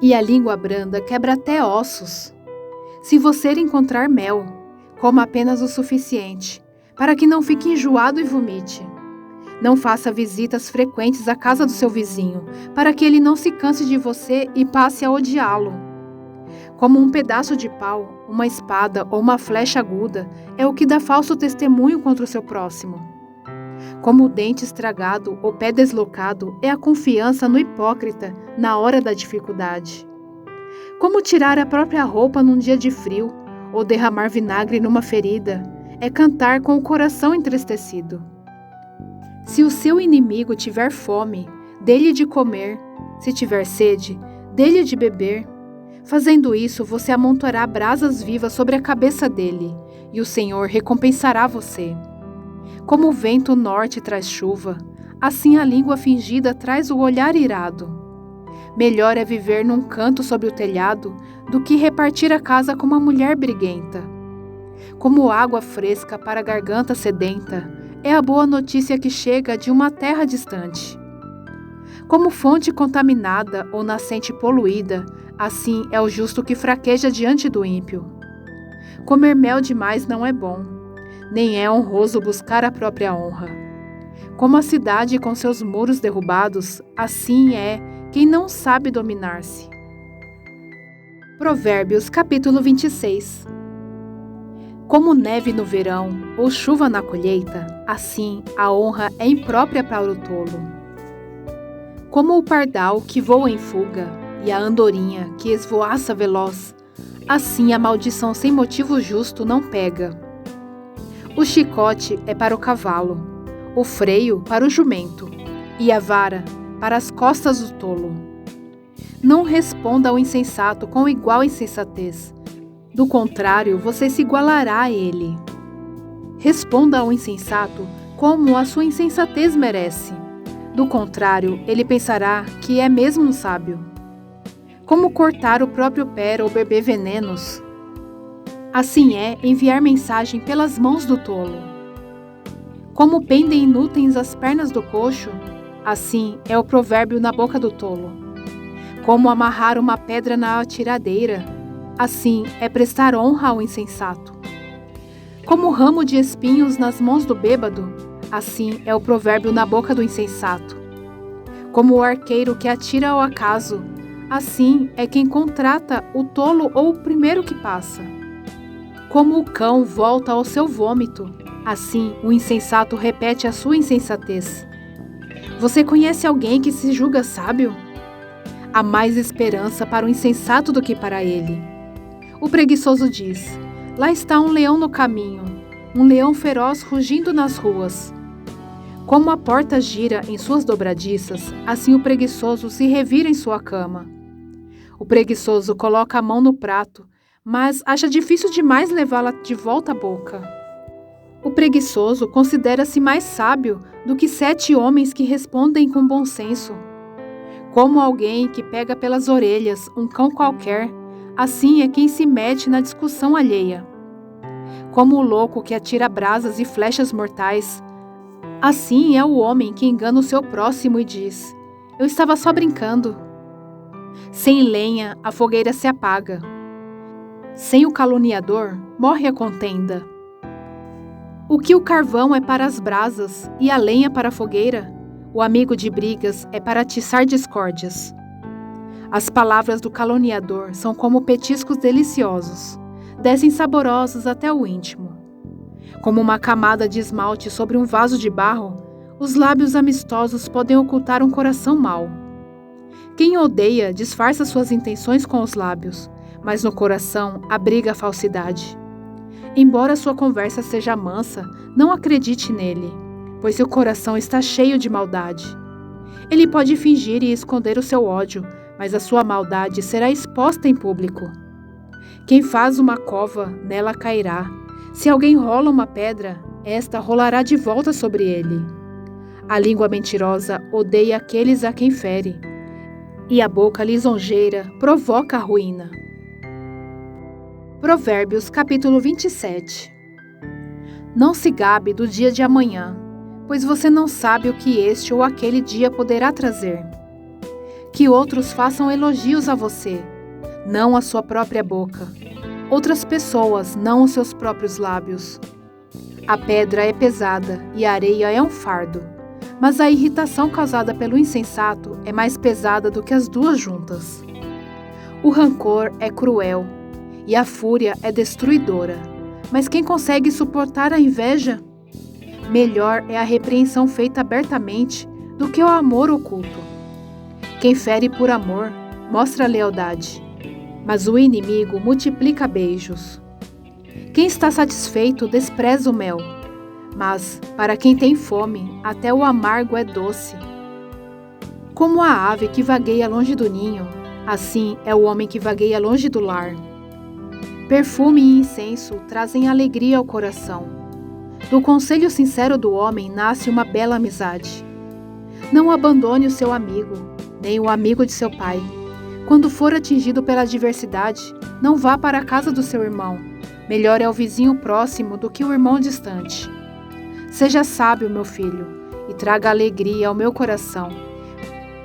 e a língua branda quebra até ossos. Se você encontrar mel, coma apenas o suficiente, para que não fique enjoado e vomite. Não faça visitas frequentes à casa do seu vizinho, para que ele não se canse de você e passe a odiá-lo. Como um pedaço de pau, uma espada ou uma flecha aguda é o que dá falso testemunho contra o seu próximo. Como o dente estragado ou pé deslocado é a confiança no hipócrita na hora da dificuldade. Como tirar a própria roupa num dia de frio ou derramar vinagre numa ferida é cantar com o coração entristecido. Se o seu inimigo tiver fome, dê-lhe de comer. Se tiver sede, dê-lhe de beber. Fazendo isso, você amontoará brasas vivas sobre a cabeça dele, e o Senhor recompensará você. Como o vento norte traz chuva, assim a língua fingida traz o olhar irado. Melhor é viver num canto sobre o telhado do que repartir a casa com uma mulher briguenta. Como água fresca para a garganta sedenta, é a boa notícia que chega de uma terra distante. Como fonte contaminada ou nascente poluída, assim é o justo que fraqueja diante do ímpio. Comer mel demais não é bom, nem é honroso buscar a própria honra. Como a cidade com seus muros derrubados, assim é quem não sabe dominar-se. Provérbios capítulo 26. Como neve no verão ou chuva na colheita, assim a honra é imprópria para o tolo. Como o pardal que voa em fuga e a andorinha que esvoaça veloz, assim a maldição sem motivo justo não pega. O chicote é para o cavalo, o freio para o jumento e a vara para as costas do tolo. Não responda ao insensato com igual insensatez, do contrário você se igualará a ele. Responda ao insensato como a sua insensatez merece, do contrário ele pensará que é mesmo um sábio. Como cortar o próprio pé ou beber venenos, assim é enviar mensagem pelas mãos do tolo. Como pendem inúteis as pernas do coxo, assim é o provérbio na boca do tolo. Como amarrar uma pedra na atiradeira, assim é prestar honra ao insensato. Como ramo de espinhos nas mãos do bêbado, assim é o provérbio na boca do insensato. Como o arqueiro que atira ao acaso, assim é quem contrata o tolo ou o primeiro que passa. Como o cão volta ao seu vômito, assim o insensato repete a sua insensatez. Você conhece alguém que se julga sábio? Há mais esperança para o insensato do que para ele. O preguiçoso diz: lá está um leão no caminho, um leão feroz rugindo nas ruas. Como a porta gira em suas dobradiças, assim o preguiçoso se revira em sua cama. O preguiçoso coloca a mão no prato, mas acha difícil demais levá-la de volta à boca. O preguiçoso considera-se mais sábio do que 7 homens que respondem com bom senso. Como alguém que pega pelas orelhas um cão qualquer, assim é quem se mete na discussão alheia. Como o louco que atira brasas e flechas mortais, Assim é o homem que engana o seu próximo e diz: eu estava só brincando. Sem lenha, a fogueira se apaga. Sem o caluniador, morre a contenda. O que o carvão é para as brasas e a lenha para a fogueira, o amigo de brigas é para atiçar discórdias. As palavras do caluniador são como petiscos deliciosos, descem saborosos até o íntimo. Como uma camada de esmalte sobre um vaso de barro, os lábios amistosos podem ocultar um coração mau. Quem odeia disfarça suas intenções com os lábios, mas no coração abriga a falsidade. Embora sua conversa seja mansa, não acredite nele, pois seu coração está cheio de maldade. Ele pode fingir e esconder o seu ódio, mas a sua maldade será exposta em público. Quem faz uma cova, nela cairá. Se alguém rola uma pedra, esta rolará de volta sobre ele. A língua mentirosa odeia aqueles a quem fere, e a boca lisonjeira provoca a ruína. Provérbios capítulo 27. Não se gabe do dia de amanhã, pois você não sabe o que este ou aquele dia poderá trazer. Que outros façam elogios a você, não a sua própria boca. Outras pessoas, não os seus próprios lábios. A pedra é pesada e a areia é um fardo, mas a irritação causada pelo insensato é mais pesada do que as duas juntas. O rancor é cruel e a fúria é destruidora, mas quem consegue suportar a inveja? Melhor é a repreensão feita abertamente do que o amor oculto. Quem fere por amor mostra lealdade, mas o inimigo multiplica beijos. Quem está satisfeito despreza o mel, mas para quem tem fome, até o amargo é doce. Como a ave que vagueia longe do ninho, assim é o homem que vagueia longe do lar. Perfume e incenso trazem alegria ao coração. Do conselho sincero do homem nasce uma bela amizade. Não abandone o seu amigo, nem o amigo de seu pai. Quando for atingido pela adversidade, não vá para a casa do seu irmão. Melhor é o vizinho próximo do que o irmão distante. Seja sábio, meu filho, e traga alegria ao meu coração.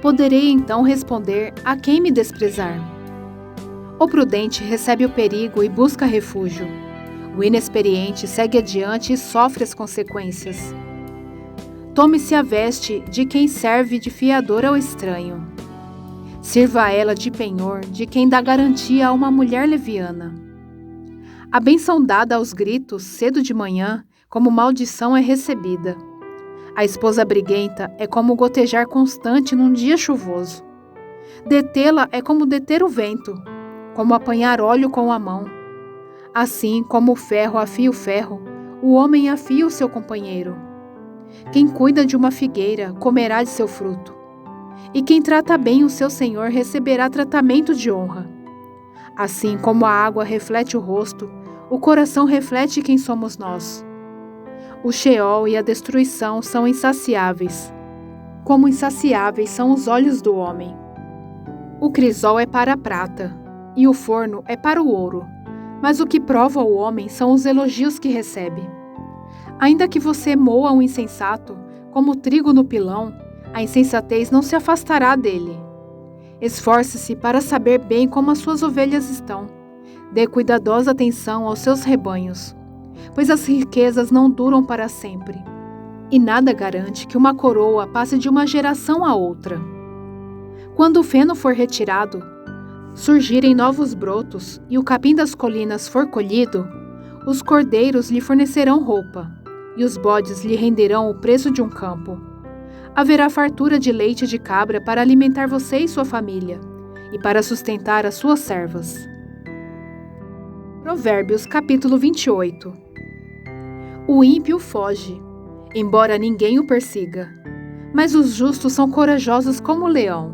Poderei então responder a quem me desprezar. O prudente recebe o perigo e busca refúgio. O inexperiente segue adiante e sofre as consequências. Tome-se a veste de quem serve de fiador ao estranho. Sirva a ela de penhor de quem dá garantia a uma mulher leviana. A bênção dada aos gritos cedo de manhã, como maldição é recebida. A esposa briguenta é como gotejar constante num dia chuvoso. Detê-la é como deter o vento, como apanhar óleo com a mão. Assim como o ferro afia o ferro, o homem afia o seu companheiro. Quem cuida de uma figueira comerá de seu fruto, e quem trata bem o seu senhor receberá tratamento de honra. Assim como a água reflete o rosto, o coração reflete quem somos nós. O Sheol e a destruição são insaciáveis, como insaciáveis são os olhos do homem. O crisol é para a prata, e o forno é para o ouro, mas o que prova o homem são os elogios que recebe. Ainda que você moa um insensato, como trigo no pilão, a insensatez não se afastará dele. Esforce-se para saber bem como as suas ovelhas estão. Dê cuidadosa atenção aos seus rebanhos, pois as riquezas não duram para sempre, e nada garante que uma coroa passe de uma geração a outra. Quando o feno for retirado, surgirem novos brotos e o capim das colinas for colhido, os cordeiros lhe fornecerão roupa, e os bodes lhe renderão o preço de um campo. Haverá fartura de leite de cabra para alimentar você e sua família, e para sustentar as suas servas. Provérbios capítulo 28. O ímpio foge, embora ninguém o persiga, mas os justos são corajosos como o leão.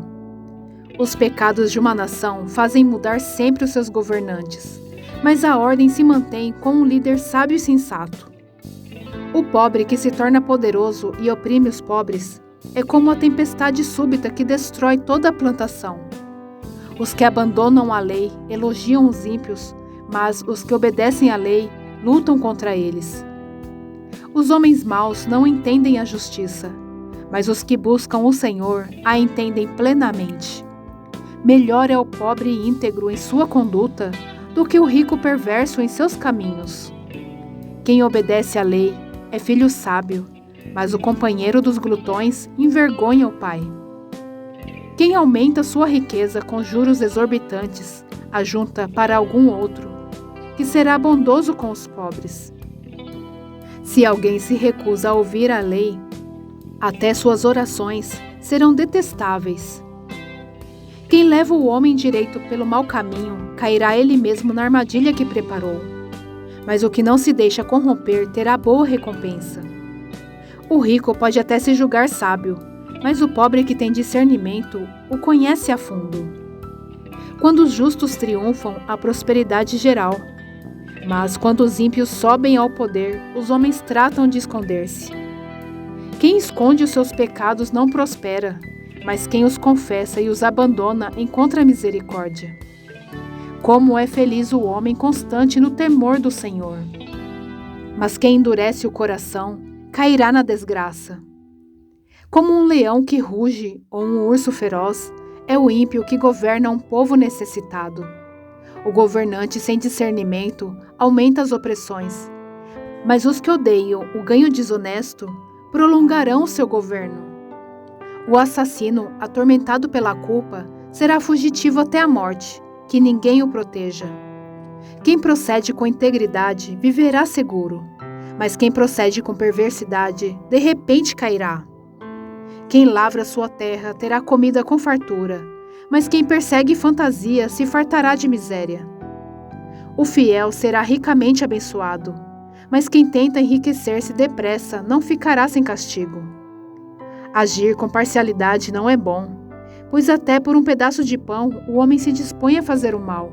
Os pecados de uma nação fazem mudar sempre os seus governantes, mas a ordem se mantém com um líder sábio e sensato. O pobre que se torna poderoso e oprime os pobres é como a tempestade súbita que destrói toda a plantação. Os que abandonam a lei elogiam os ímpios, mas os que obedecem à lei lutam contra eles. Os homens maus não entendem a justiça, mas os que buscam o Senhor a entendem plenamente. Melhor é o pobre íntegro em sua conduta do que o rico perverso em seus caminhos. Quem obedece à lei é filho sábio, mas o companheiro dos glutões envergonha o pai. Quem aumenta sua riqueza com juros exorbitantes, ajunta para algum outro, que será bondoso com os pobres. Se alguém se recusa a ouvir a lei, até suas orações serão detestáveis. Quem leva o homem direito pelo mau caminho, cairá ele mesmo na armadilha que preparou. Mas o que não se deixa corromper terá boa recompensa. O rico pode até se julgar sábio, mas o pobre que tem discernimento o conhece a fundo. Quando os justos triunfam, a prosperidade geral. Mas quando os ímpios sobem ao poder, os homens tratam de esconder-se. Quem esconde os seus pecados não prospera, mas quem os confessa e os abandona encontra misericórdia. Como é feliz o homem constante no temor do Senhor. Mas quem endurece o coração, cairá na desgraça. Como um leão que ruge ou um urso feroz, é o ímpio que governa um povo necessitado. O governante sem discernimento aumenta as opressões, mas os que odeiam o ganho desonesto prolongarão o seu governo. O assassino, atormentado pela culpa, será fugitivo até a morte, que ninguém o proteja. Quem procede com integridade viverá seguro, mas quem procede com perversidade, de repente cairá. Quem lavra sua terra terá comida com fartura, mas quem persegue fantasia se fartará de miséria. O fiel será ricamente abençoado, mas quem tenta enriquecer-se depressa não ficará sem castigo. Agir com parcialidade não é bom, pois até por um pedaço de pão o homem se dispõe a fazer o mal.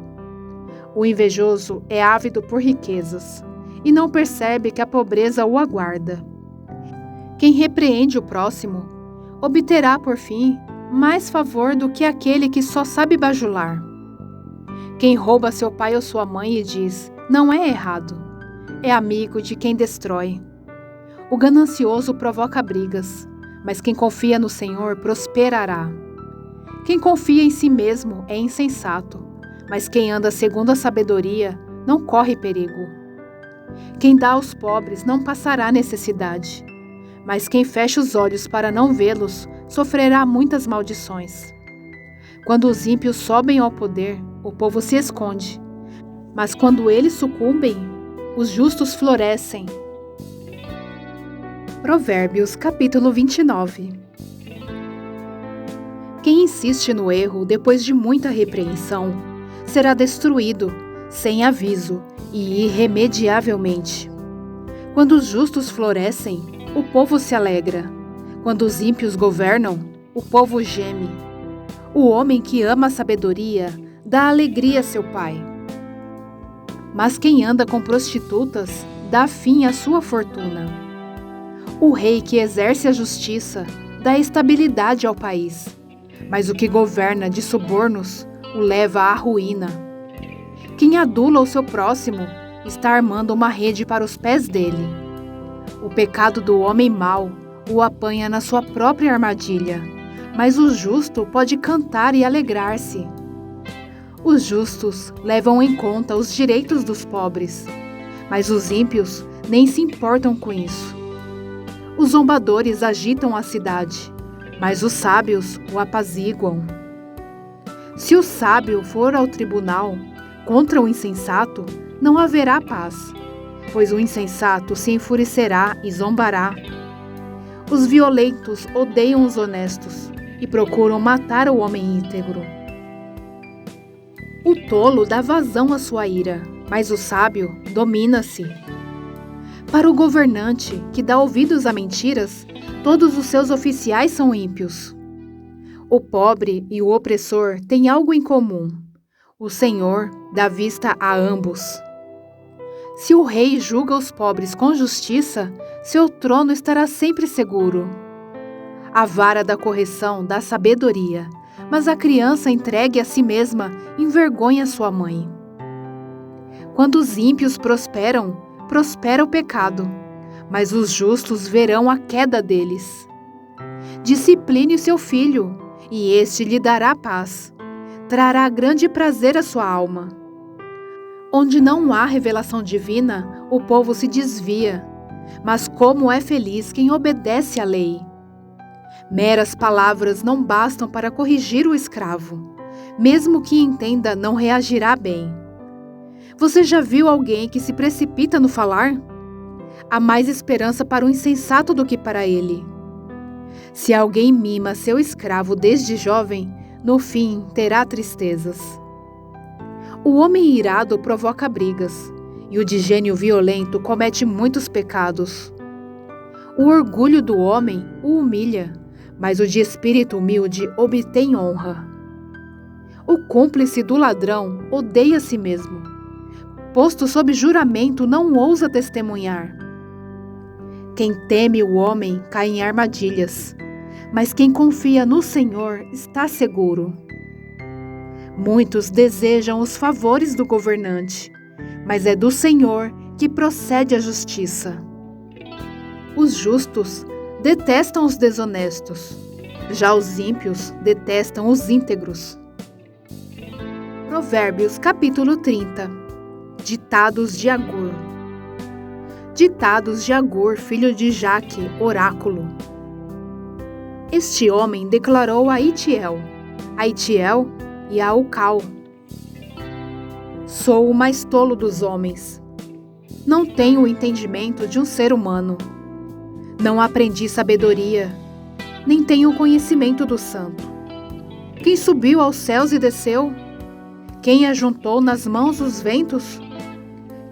O invejoso é ávido por riquezas, e não percebe que a pobreza o aguarda. Quem repreende o próximo obterá, por fim, mais favor do que aquele que só sabe bajular. Quem rouba seu pai ou sua mãe e diz, não é errado, é amigo de quem destrói. O ganancioso provoca brigas, mas quem confia no Senhor prosperará. Quem confia em si mesmo é insensato, mas quem anda segundo a sabedoria não corre perigo. Quem dá aos pobres não passará necessidade, mas quem fecha os olhos para não vê-los sofrerá muitas maldições. Quando os ímpios sobem ao poder, o povo se esconde, mas quando eles sucumbem, os justos florescem. Provérbios capítulo 29. Quem insiste no erro depois de muita repreensão será destruído, sem aviso e irremediavelmente. Quando os justos florescem, o povo se alegra. Quando os ímpios governam, o povo geme. O homem que ama a sabedoria dá alegria a seu pai. Mas quem anda com prostitutas dá fim à sua fortuna. O rei que exerce a justiça dá estabilidade ao país, mas o que governa de subornos o leva à ruína. Quem adula o seu próximo está armando uma rede para os pés dele. O pecado do homem mau o apanha na sua própria armadilha, mas o justo pode cantar e alegrar-se. Os justos levam em conta os direitos dos pobres, mas os ímpios nem se importam com isso. Os zombadores agitam a cidade, mas os sábios o apaziguam. Se o sábio for ao tribunal contra o insensato, não haverá paz, pois o insensato se enfurecerá e zombará. Os violentos odeiam os honestos e procuram matar o homem íntegro. O tolo dá vazão à sua ira, mas o sábio domina-se. Para o governante que dá ouvidos a mentiras, todos os seus oficiais são ímpios. O pobre e o opressor têm algo em comum. O Senhor dá vista a ambos. Se o rei julga os pobres com justiça, seu trono estará sempre seguro. A vara da correção dá sabedoria, mas a criança entregue a si mesma envergonha sua mãe. Quando os ímpios prosperam, prospera o pecado, mas os justos verão a queda deles. Discipline seu filho, e este lhe dará paz. Trará grande prazer à sua alma. Onde não há revelação divina, o povo se desvia, mas como é feliz quem obedece à lei. Meras palavras não bastam para corrigir o escravo. Mesmo que entenda, não reagirá bem. Você já viu alguém que se precipita no falar? Há mais esperança para o insensato do que para ele. Se alguém mima seu escravo desde jovem, no fim terá tristezas. O homem irado provoca brigas, e o de gênio violento comete muitos pecados. O orgulho do homem o humilha, mas o de espírito humilde obtém honra. O cúmplice do ladrão odeia a si mesmo. Posto sob juramento, não ousa testemunhar. Quem teme o homem cai em armadilhas, mas quem confia no Senhor está seguro. Muitos desejam os favores do governante, mas é do Senhor que procede a justiça. Os justos detestam os desonestos, já os ímpios detestam os íntegros. Provérbios capítulo 30. Ditados de Agur. Ditados de Agur, filho de Jaque, oráculo. Este homem declarou a Itiel e a Ucal: Sou o mais tolo dos homens. Não tenho o entendimento de um ser humano. Não aprendi sabedoria, nem tenho o conhecimento do santo. Quem subiu aos céus e desceu? Quem ajuntou nas mãos os ventos?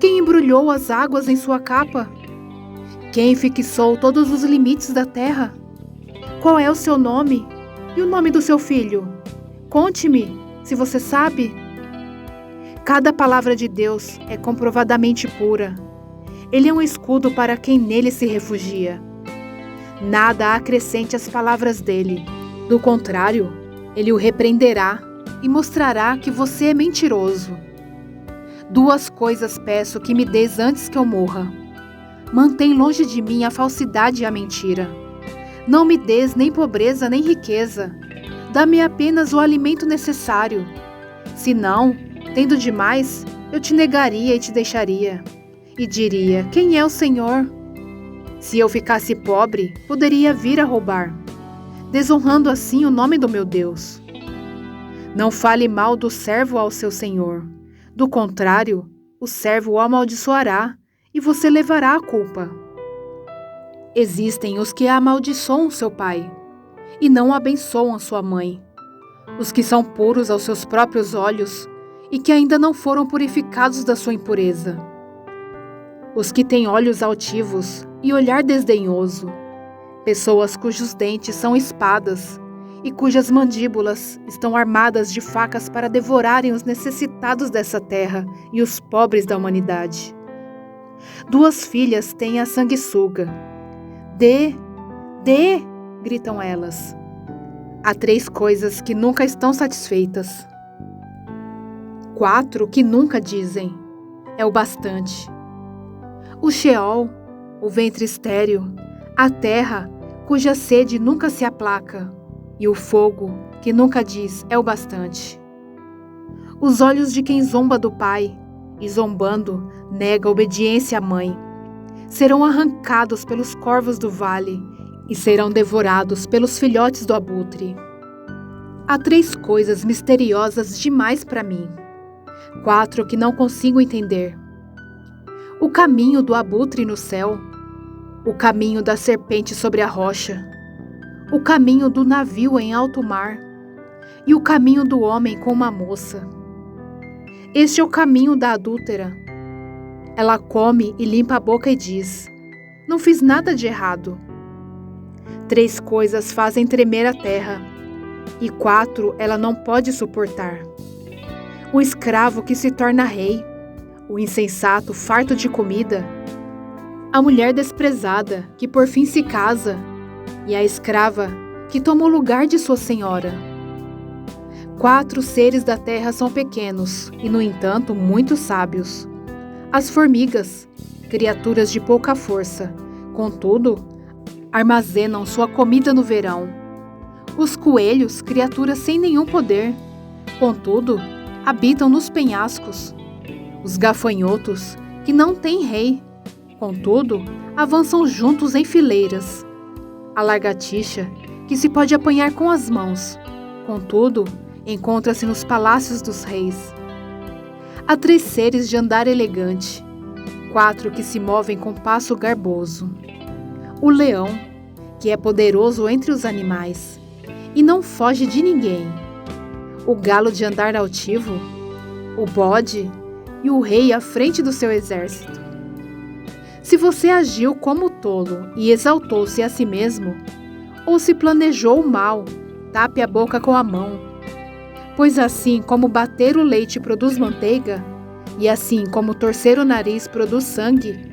Quem embrulhou as águas em sua capa? Quem fixou todos os limites da terra? Qual é o seu nome e o nome do seu filho? Conte-me, se você sabe. Cada palavra de Deus é comprovadamente pura. Ele é um escudo para quem nele se refugia. Nada acrescente às palavras dele. Do contrário, ele o repreenderá e mostrará que você é mentiroso. 2 coisas peço que me des antes que eu morra. Mantém longe de mim a falsidade e a mentira. Não me des nem pobreza nem riqueza. Dá-me apenas o alimento necessário. Se não, tendo demais, eu te negaria e te deixaria. E diria: quem é o Senhor? Se eu ficasse pobre, poderia vir a roubar, desonrando assim o nome do meu Deus. Não fale mal do servo ao seu senhor. Do contrário, o servo o amaldiçoará e você levará a culpa. Existem os que amaldiçoam seu pai e não abençoam sua mãe. Os que são puros aos seus próprios olhos e que ainda não foram purificados da sua impureza. Os que têm olhos altivos e olhar desdenhoso. Pessoas cujos dentes são espadas e cujas mandíbulas estão armadas de facas para devorarem os necessitados dessa terra e os pobres da humanidade. 2 filhas têm a sanguessuga. Dê, dê, gritam elas. Há 3 coisas que nunca estão satisfeitas. 4 que nunca dizem: é o bastante. O Sheol, o ventre estéril, a terra, cuja sede nunca se aplaca, e o fogo, que nunca diz: é o bastante. Os olhos de quem zomba do pai, e zombando, nega obediência à mãe, serão arrancados pelos corvos do vale, e serão devorados pelos filhotes do abutre. Há 3 coisas misteriosas demais para mim, 4 que não consigo entender. O caminho do abutre no céu, o caminho da serpente sobre a rocha, o caminho do navio em alto mar e o caminho do homem com uma moça. Este é o caminho da adúltera. Ela come e limpa a boca e diz: não fiz nada de errado. 3 coisas fazem tremer a terra, e 4 ela não pode suportar: o escravo que se torna rei, o insensato farto de comida, a mulher desprezada que por fim se casa, e a escrava que toma o lugar de sua senhora. 4 seres da terra são pequenos e, no entanto, muito sábios. As formigas, criaturas de pouca força, Contudo, armazenam sua comida no verão. Os coelhos, criaturas sem nenhum poder, contudo, habitam nos penhascos. Os gafanhotos, que não têm rei, contudo, avançam juntos em fileiras. A lagartixa, que se pode apanhar com as mãos, contudo, encontra-se nos palácios dos reis. Há 3 seres de andar elegante, 4 que se movem com passo garboso. O leão, que é poderoso entre os animais, e não foge de ninguém. O galo de andar altivo, o bode e o rei à frente do seu exército. Se você agiu como tolo e exaltou-se a si mesmo, ou se planejou o mal, tape a boca com a mão. Pois assim como bater o leite produz manteiga, e assim como torcer o nariz produz sangue,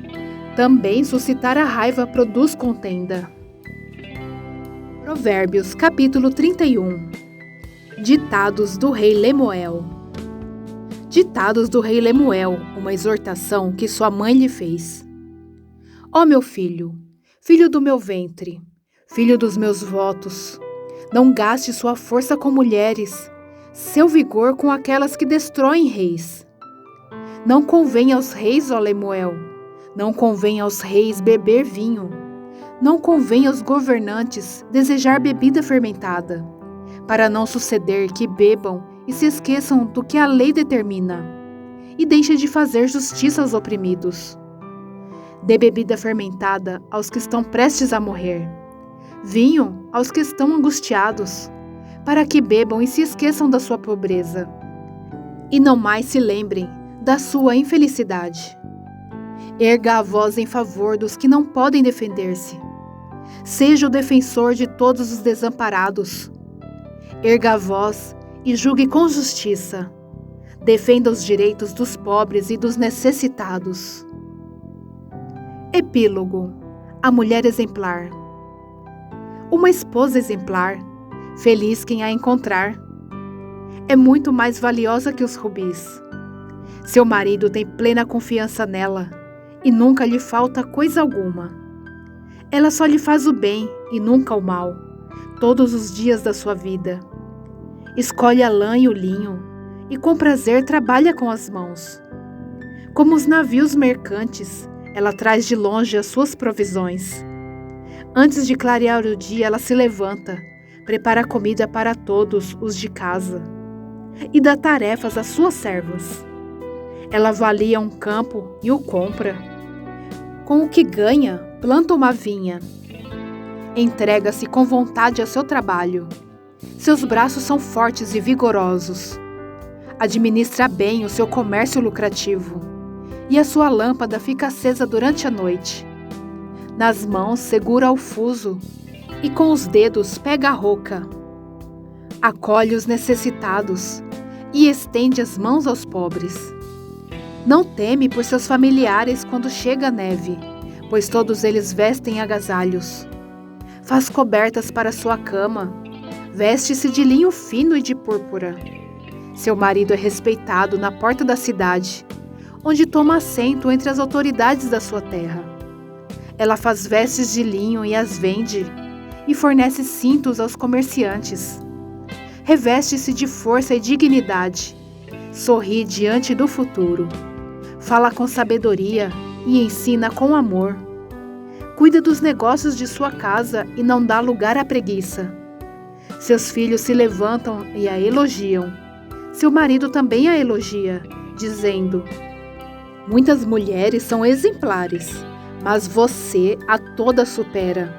também suscitar a raiva produz contenda. Provérbios, capítulo 31. Ditados do rei Lemuel. Ditados do rei Lemuel, uma exortação que sua mãe lhe fez. Ó meu filho, filho do meu ventre, filho dos meus votos, não gaste sua força com mulheres, seu vigor com aquelas que destroem reis. Não convém aos reis, ó Lemuel, não convém aos reis beber vinho, não convém aos governantes desejar bebida fermentada, para não suceder que bebam e se esqueçam do que a lei determina, e deixem de fazer justiça aos oprimidos. Dê bebida fermentada aos que estão prestes a morrer, vinho aos que estão angustiados, para que bebam e se esqueçam da sua pobreza, e não mais se lembrem da sua infelicidade. Erga a voz em favor dos que não podem defender-se. Seja o defensor de todos os desamparados. Erga a voz e julgue com justiça. Defenda os direitos dos pobres e dos necessitados. Epílogo. A mulher exemplar. Uma esposa exemplar, feliz quem a encontrar. É muito mais valiosa que os rubis. Seu marido tem plena confiança nela e nunca lhe falta coisa alguma. Ela só lhe faz o bem e nunca o mal, todos os dias da sua vida. Escolhe a lã e o linho e com prazer trabalha com as mãos. Como os navios mercantes, ela traz de longe as suas provisões. Antes de clarear o dia, ela se levanta, prepara comida para todos os de casa e dá tarefas às suas servas. Ela avalia um campo e o compra. Com o que ganha, planta uma vinha. Entrega-se com vontade ao seu trabalho. Seus braços são fortes e vigorosos. Administra bem o seu comércio lucrativo, e a sua lâmpada fica acesa durante a noite. Nas mãos segura o fuso, e com os dedos pega a roca. Acolhe os necessitados, e estende as mãos aos pobres. Não teme por seus familiares quando chega a neve, pois todos eles vestem agasalhos. Faz cobertas para sua cama, veste-se de linho fino e de púrpura. Seu marido é respeitado na porta da cidade, onde toma assento entre as autoridades da sua terra. Ela faz vestes de linho e as vende, e fornece cintos aos comerciantes. Reveste-se de força e dignidade, sorri diante do futuro. Fala com sabedoria e ensina com amor. Cuida dos negócios de sua casa e não dá lugar à preguiça. Seus filhos se levantam e a elogiam. Seu marido também a elogia, dizendo: muitas mulheres são exemplares, mas você a toda supera.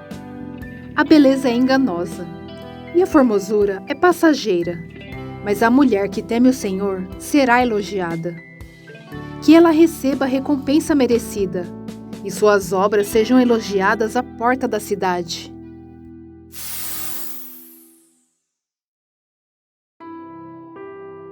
A beleza é enganosa e a formosura é passageira, mas a mulher que teme o Senhor será elogiada. Que ela receba a recompensa merecida, e suas obras sejam elogiadas à porta da cidade.